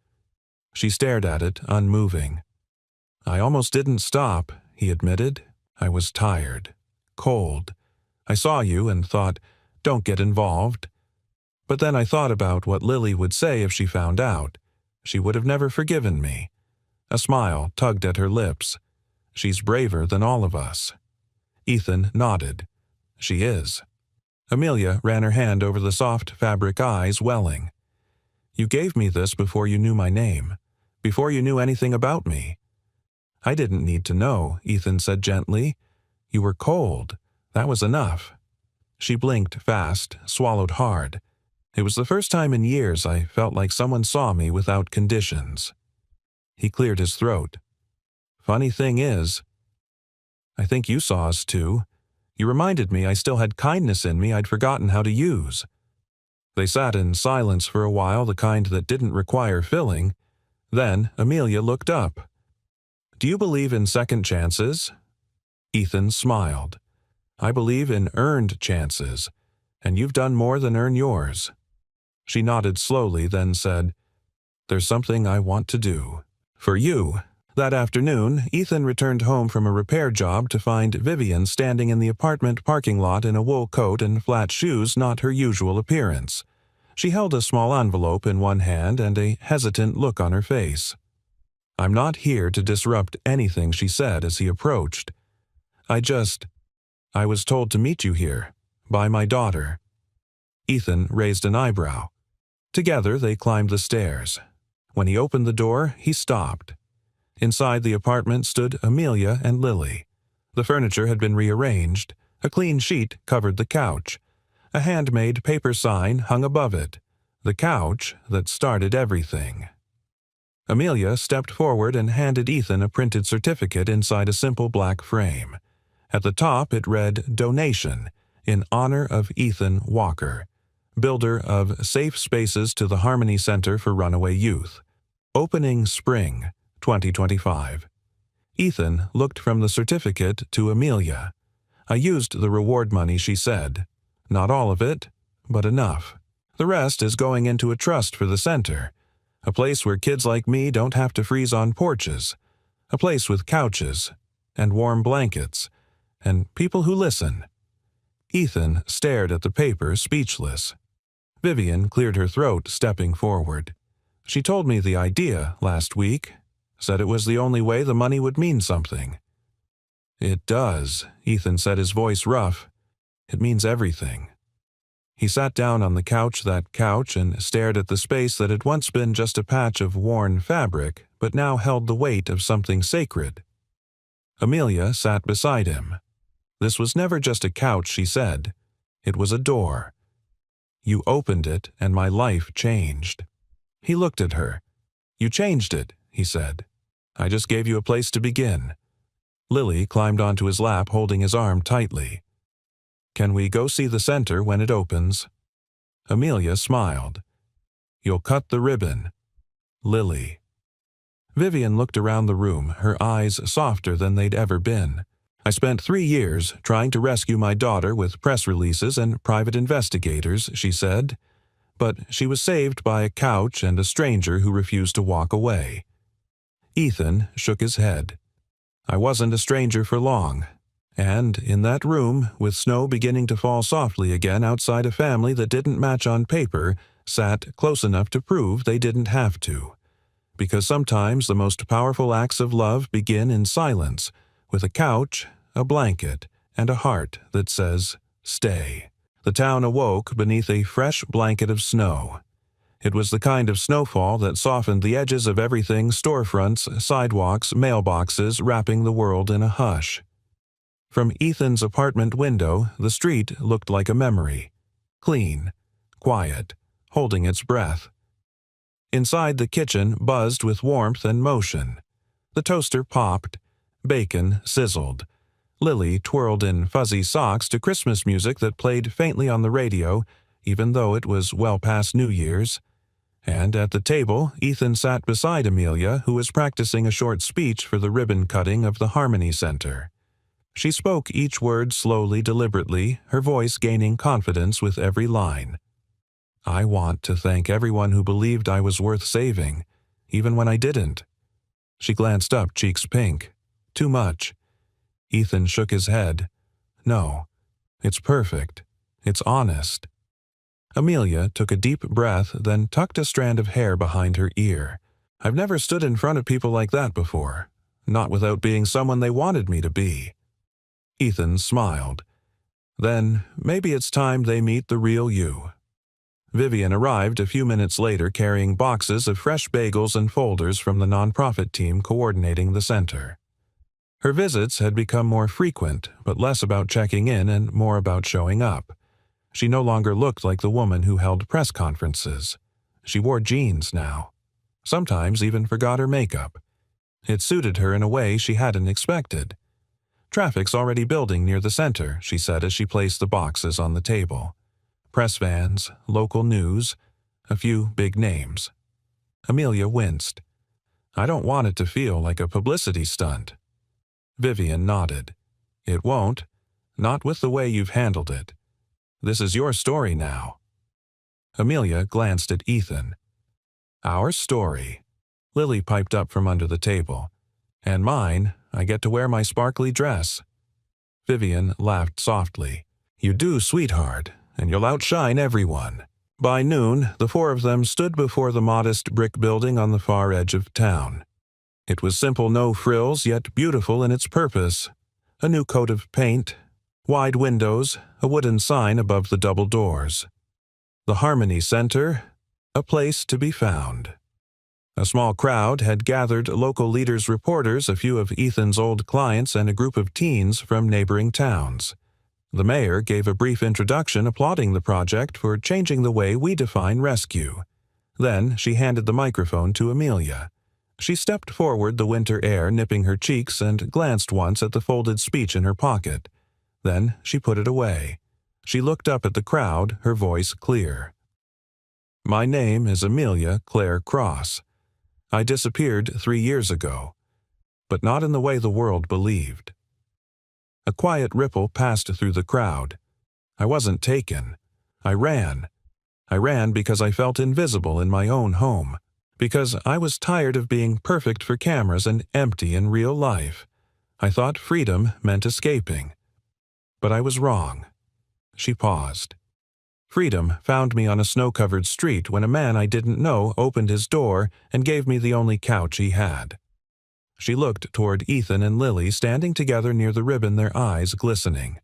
She stared at it, unmoving. "I almost didn't stop," he admitted. "I was tired. Cold. I saw you and thought, don't get involved. But then I thought about what Lily would say if she found out. She would have never forgiven me." A smile tugged at her lips. "She's braver than all of us." Ethan nodded. "She is." Amelia ran her hand over the soft fabric eyes, welling. "You gave me this before you knew my name, before you knew anything about me." "I didn't need to know," Ethan said gently. "You were cold. That was enough." She blinked fast, swallowed hard. It was the first time in years I felt like someone saw me without conditions. He cleared his throat. "Funny thing is, I think you saw us too. You reminded me I still had kindness in me I'd forgotten how to use." They sat in silence for a while, the kind that didn't require filling. Then Amelia looked up. "Do you believe in second chances?" Ethan smiled. "I believe in earned chances, and you've done more than earn yours." She nodded slowly, then said, "There's something I want to do. For you." That afternoon, Ethan returned home from a repair job to find Vivian standing in the apartment parking lot in a wool coat and flat shoes, not her usual appearance. She held a small envelope in one hand and a hesitant look on her face. "I'm not here to disrupt anything," she said as he approached. I was told to meet you here, by my daughter." Ethan raised an eyebrow. Together they climbed the stairs. When he opened the door, he stopped. Inside the apartment stood Amelia and Lily. The furniture had been rearranged. A clean sheet covered the couch. A handmade paper sign hung above it. The couch that started everything. Amelia stepped forward and handed Ethan a printed certificate inside a simple black frame. At the top it read, "Donation, in honor of Ethan Walker, builder of safe spaces to the Harmony Center for Runaway Youth. Opening spring, 2025. Ethan looked from the certificate to Amelia. "I used the reward money," she said. "Not all of it, but enough. The rest is going into a trust for the center. A place where kids like me don't have to freeze on porches. A place with couches, and warm blankets, and people who listen." Ethan stared at the paper, speechless. Vivian cleared her throat, stepping forward. "She told me the idea last week. Said it was the only way the money would mean something." "It does," Ethan said, his voice rough. "It means everything." He sat down on the couch, and stared at the space that had once been just a patch of worn fabric, but now held the weight of something sacred. Amelia sat beside him. "This was never just a couch," she said. "It was a door. You opened it, and my life changed." He looked at her. "You changed it," he said. "I just gave you a place to begin." Lily climbed onto his lap, holding his arm tightly. "Can we go see the center when it opens?" Amelia smiled. "You'll cut the ribbon." Lily. Vivian looked around the room, her eyes softer than they'd ever been. "I spent 3 years trying to rescue my daughter with press releases and private investigators," she said. "But she was saved by a couch and a stranger who refused to walk away." Ethan shook his head. "I wasn't a stranger for long. And in that room, with snow beginning to fall softly again outside a family that didn't match on paper, sat close enough to prove they didn't have to. Because sometimes the most powerful acts of love begin in silence, with a couch, a blanket, and a heart that says, 'Stay.'" The town awoke beneath a fresh blanket of snow. It was the kind of snowfall that softened the edges of everything: storefronts, sidewalks, mailboxes, wrapping the world in a hush. From Ethan's apartment window, the street looked like a memory. Clean, quiet, holding its breath. Inside, the kitchen buzzed with warmth and motion. The toaster popped. Bacon sizzled. Lily twirled in fuzzy socks to Christmas music that played faintly on the radio, even though it was well past New Year's. And at the table, Ethan sat beside Amelia, who was practicing a short speech for the ribbon cutting of the Harmony Center. She spoke each word slowly, deliberately, her voice gaining confidence with every line. "I want to thank everyone who believed I was worth saving, even when I didn't." She glanced up, cheeks pink. "Too much." Ethan shook his head. "No, it's perfect. It's honest." Amelia took a deep breath, then tucked a strand of hair behind her ear. "I've never stood in front of people like that before, not without being someone they wanted me to be." Ethan smiled. "Then maybe it's time they meet the real you." Vivian arrived a few minutes later carrying boxes of fresh bagels and folders from the nonprofit team coordinating the center. Her visits had become more frequent, but less about checking in and more about showing up. She no longer looked like the woman who held press conferences. She wore jeans now. Sometimes even forgot her makeup. It suited her in a way she hadn't expected. "Traffic's already building near the center," she said as she placed the boxes on the table. "Press vans, local news, a few big names." Amelia winced. "I don't want it to feel like a publicity stunt." Vivian nodded. "It won't. Not with the way you've handled it. This is your story now." Amelia glanced at Ethan. "Our story." Lily piped up from under the table. "And mine, I get to wear my sparkly dress." Vivian laughed softly. "You do, sweetheart, and you'll outshine everyone." By noon, the four of them stood before the modest brick building on the far edge of town. It was simple, no frills, yet beautiful in its purpose. A new coat of paint, wide windows, a wooden sign above the double doors. The Harmony Center, a place to be found. A small crowd had gathered local leaders, reporters, a few of Ethan's old clients, and a group of teens from neighboring towns. The mayor gave a brief introduction applauding the project for changing the way we define rescue. Then she handed the microphone to Amelia. She stepped forward, the winter air nipping her cheeks, and glanced once at the folded speech in her pocket. Then she put it away. She looked up at the crowd, her voice clear. "My name is Amelia Claire Cross. I disappeared 3 years ago, but not in the way the world believed." A quiet ripple passed through the crowd. "I wasn't taken. I ran. I ran because I felt invisible in my own home, because I was tired of being perfect for cameras and empty in real life. I thought freedom meant escaping. But I was wrong." She paused. "Freedom found me on a snow-covered street when a man I didn't know opened his door and gave me the only couch he had." She looked toward Ethan and Lily standing together near the ribbon, their eyes glistening.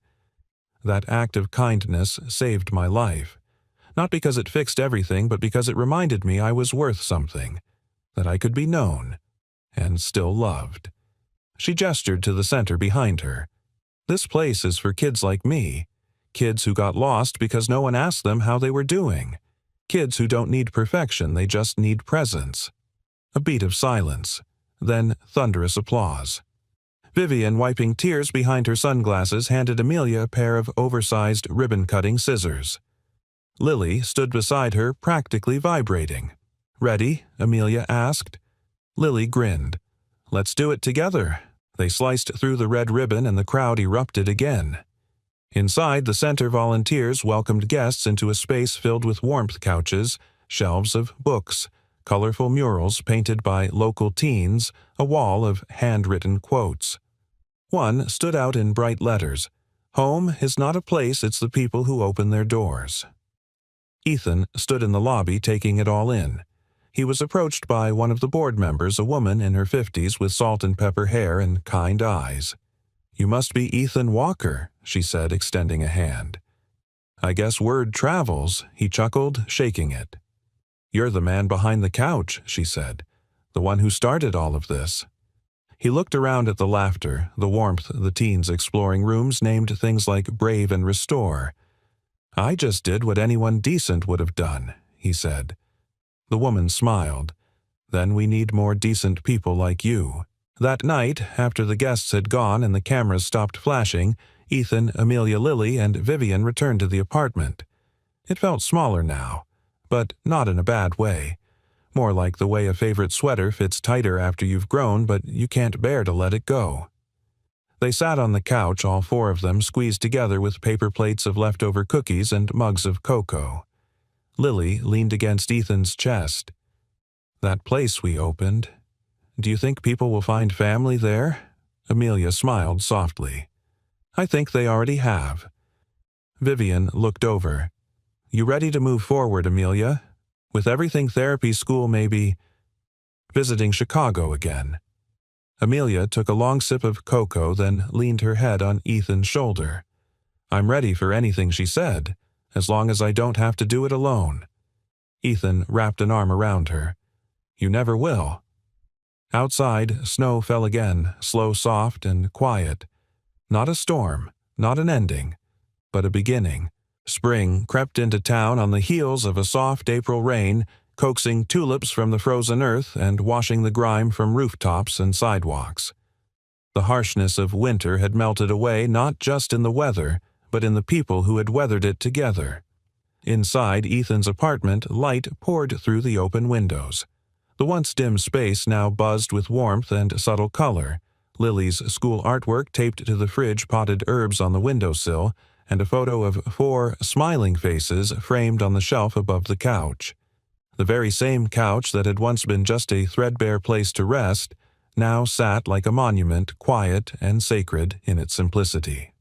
"That act of kindness saved my life. Not because it fixed everything, but because it reminded me I was worth something, that I could be known, and still loved." She gestured to the center behind her. "This place is for kids like me. Kids who got lost because no one asked them how they were doing. Kids who don't need perfection, they just need presence." A beat of silence, then thunderous applause. Vivian, wiping tears behind her sunglasses, handed Amelia a pair of oversized ribbon-cutting scissors. Lily stood beside her, practically vibrating. "Ready?" Amelia asked. Lily grinned. "Let's do it together." They sliced through the red ribbon and the crowd erupted again. Inside, the center volunteers welcomed guests into a space filled with warmth couches, shelves of books, colorful murals painted by local teens, a wall of handwritten quotes. One stood out in bright letters. "Home is not a place, it's the people who open their doors." Ethan stood in the lobby taking it all in. He was approached by one of the board members, a woman in her 50s with salt and pepper hair and kind eyes. "You must be Ethan Walker," she said, extending a hand. "I guess word travels," he chuckled, shaking it. "You're the man behind the couch," she said, "the one who started all of this." He looked around at the laughter, the warmth, the teens exploring rooms named things like Brave and Restore. "I just did what anyone decent would have done," he said. The woman smiled. "Then we need more decent people like you." That night, after the guests had gone and the cameras stopped flashing, Ethan, Amelia, Lily, and Vivian returned to the apartment. It felt smaller now, but not in a bad way. More like the way a favorite sweater fits tighter after you've grown, but you can't bear to let it go. They sat on the couch, all four of them squeezed together with paper plates of leftover cookies and mugs of cocoa. Lily leaned against Ethan's chest. "That place we opened. Do you think people will find family there?" Amelia smiled softly. "I think they already have." Vivian looked over. "You ready to move forward, Amelia? With everything therapy school may be visiting Chicago again." Amelia took a long sip of cocoa, then leaned her head on Ethan's shoulder. "I'm ready for anything she said, as long as I don't have to do it alone." Ethan wrapped an arm around her. "You never will." Outside, snow fell again, slow, soft, and quiet. Not a storm, not an ending, but a beginning. Spring crept into town on the heels of a soft April rain, coaxing tulips from the frozen earth and washing the grime from rooftops and sidewalks. The harshness of winter had melted away not just in the weather, but in the people who had weathered it together. Inside Ethan's apartment, light poured through the open windows. The once dim space now buzzed with warmth and subtle color. Lily's school artwork taped to the fridge, potted herbs on the windowsill, and a photo of 4 smiling faces framed on the shelf above the couch. The very same couch that had once been just a threadbare place to rest now sat like a monument, quiet and sacred in its simplicity.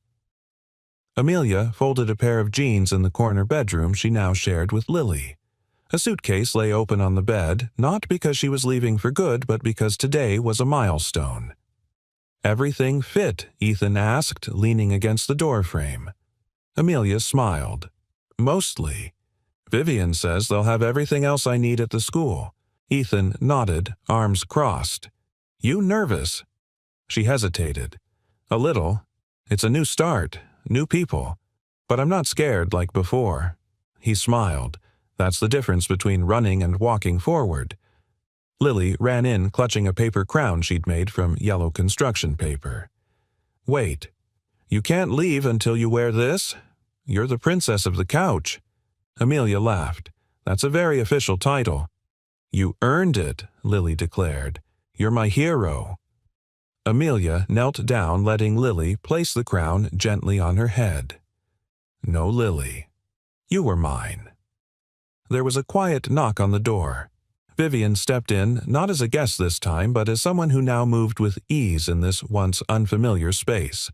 Amelia folded a pair of jeans in the corner bedroom she now shared with Lily. A suitcase lay open on the bed, not because she was leaving for good, but because today was a milestone. "Everything fit?" Ethan asked, leaning against the doorframe. Amelia smiled. "Mostly. Vivian says they'll have everything else I need at the school." Ethan nodded, arms crossed. "You nervous?" She hesitated. "A little. It's a new start, new people. But I'm not scared like before." He smiled. "That's the difference between running and walking forward." Lily ran in, clutching a paper crown she'd made from yellow construction paper. "Wait. You can't leave until you wear this? You're the princess of the couch." Amelia laughed. "That's a very official title." "You earned it," Lily declared. "You're my hero." Amelia knelt down, letting Lily place the crown gently on her head. "No, Lily. You were mine." There was a quiet knock on the door. Vivian stepped in, not as a guest this time, but as someone who now moved with ease in this once unfamiliar space.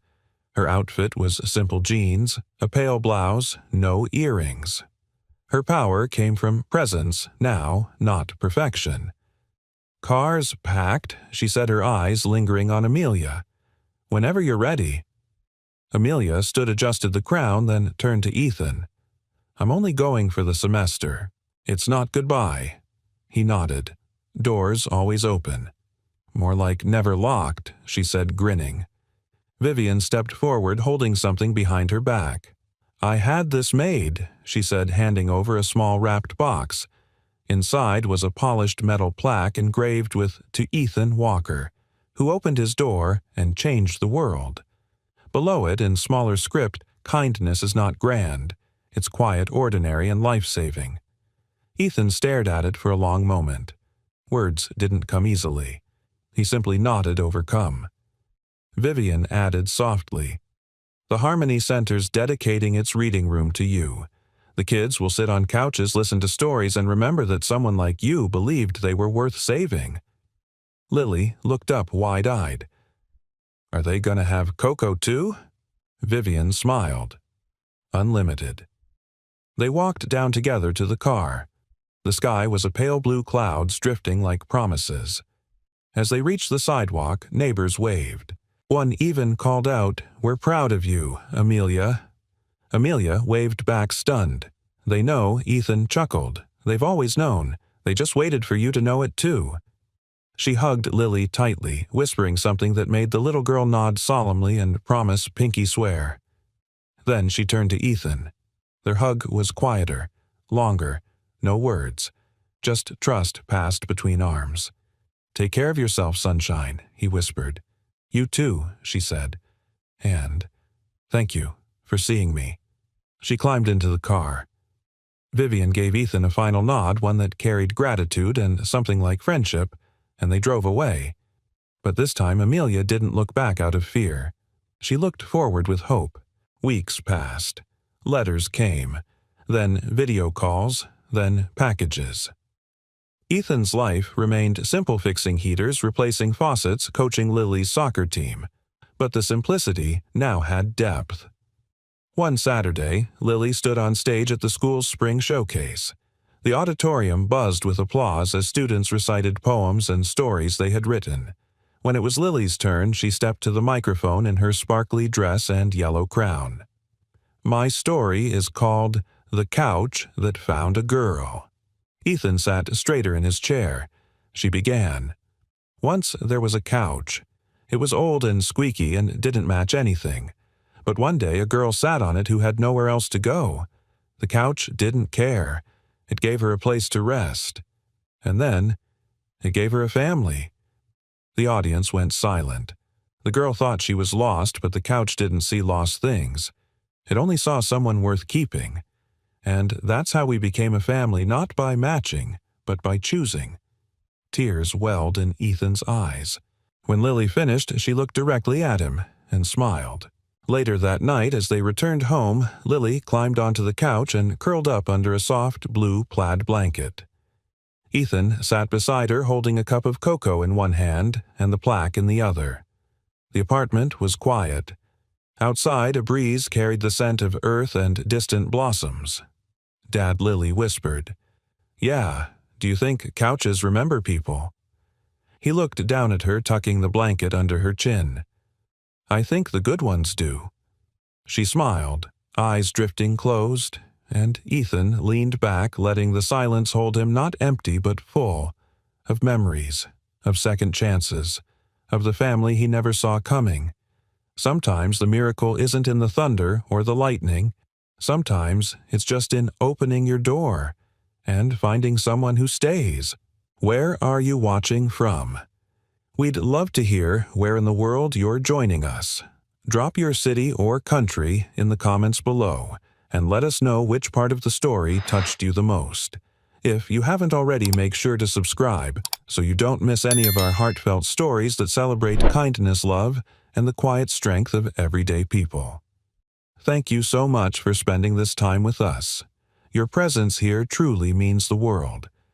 Her outfit was simple jeans, a pale blouse, no earrings. Her power came from presence now, not perfection. "Car's packed," she said, her eyes lingering on Amelia. "Whenever you're ready." Amelia adjusted the crown, then turned to Ethan. "I'm only going for the semester. It's not goodbye." He nodded. "Doors always open." "More like never locked," she said, grinning. Vivian stepped forward, holding something behind her back. "I had this made," she said, handing over a small wrapped box. Inside was a polished metal plaque engraved with "To Ethan Walker, who opened his door and changed the world." Below it, in smaller script, "Kindness is not grand. It's quiet, ordinary, and life-saving." Ethan stared at it for a long moment. Words didn't come easily. He simply nodded, overcome. Vivian added softly, "The Harmony Center's dedicating its reading room to you. The kids will sit on couches, listen to stories, and remember that someone like you believed they were worth saving." Lily looked up wide-eyed. "Are they going to have cocoa too?" Vivian smiled. "Unlimited." They walked down together to the car. The sky was a pale blue clouds drifting like promises. As they reached the sidewalk, neighbors waved. One even called out, "We're proud of you, Amelia." Amelia waved back, stunned. "They know," Ethan chuckled. "They've always known. They just waited for you to know it too." She hugged Lily tightly, whispering something that made the little girl nod solemnly and promise pinky swear. Then she turned to Ethan. Their hug was quieter, longer, no words. Just trust passed between arms. "Take care of yourself, sunshine," he whispered. "You too," she said. "And thank you for seeing me." She climbed into the car. Vivian gave Ethan a final nod, one that carried gratitude and something like friendship, and they drove away. But this time Amelia didn't look back out of fear. She looked forward with hope. Weeks passed. Letters came. Then video calls. Then packages. Ethan's life remained simple, fixing heaters, replacing faucets, coaching Lily's soccer team. But the simplicity now had depth. One Saturday, Lily stood on stage at the school's spring showcase. The auditorium buzzed with applause as students recited poems and stories they had written. When it was Lily's turn, she stepped to the microphone in her sparkly dress and yellow crown. My story is called The Couch That Found a Girl. Ethan sat straighter in his chair. She began. Once there was a couch. It was old and squeaky and didn't match anything. But one day a girl sat on it who had nowhere else to go. The couch didn't care. It gave her a place to rest. And then it gave her a family. The audience went silent. The girl thought she was lost, but the couch didn't see lost things. It only saw someone worth keeping. And that's how we became a family, not by matching, but by choosing. Tears welled in Ethan's eyes. When Lily finished, she looked directly at him and smiled. Later that night, as they returned home, Lily climbed onto the couch and curled up under a soft blue plaid blanket. Ethan sat beside her, holding a cup of cocoa in one hand and the plaque in the other. The apartment was quiet. Outside, a breeze carried the scent of earth and distant blossoms. Dad Lily whispered, "Yeah, do you think couches remember people?" He looked down at her, tucking the blanket under her chin. "I think the good ones do." She smiled, eyes drifting closed, and Ethan leaned back, letting the silence hold him, not empty but full, of memories, of second chances, of the family he never saw coming. Sometimes the miracle isn't in the thunder or the lightning. Sometimes it's just in opening your door and finding someone who stays. Where are you watching from? We'd love to hear where in the world you're joining us. Drop your city or country in the comments below and let us know which part of the story touched you the most. If you haven't already, make sure to subscribe so you don't miss any of our heartfelt stories that celebrate kindness, love, and the quiet strength of everyday people. Thank you so much for spending this time with us. Your presence here truly means the world.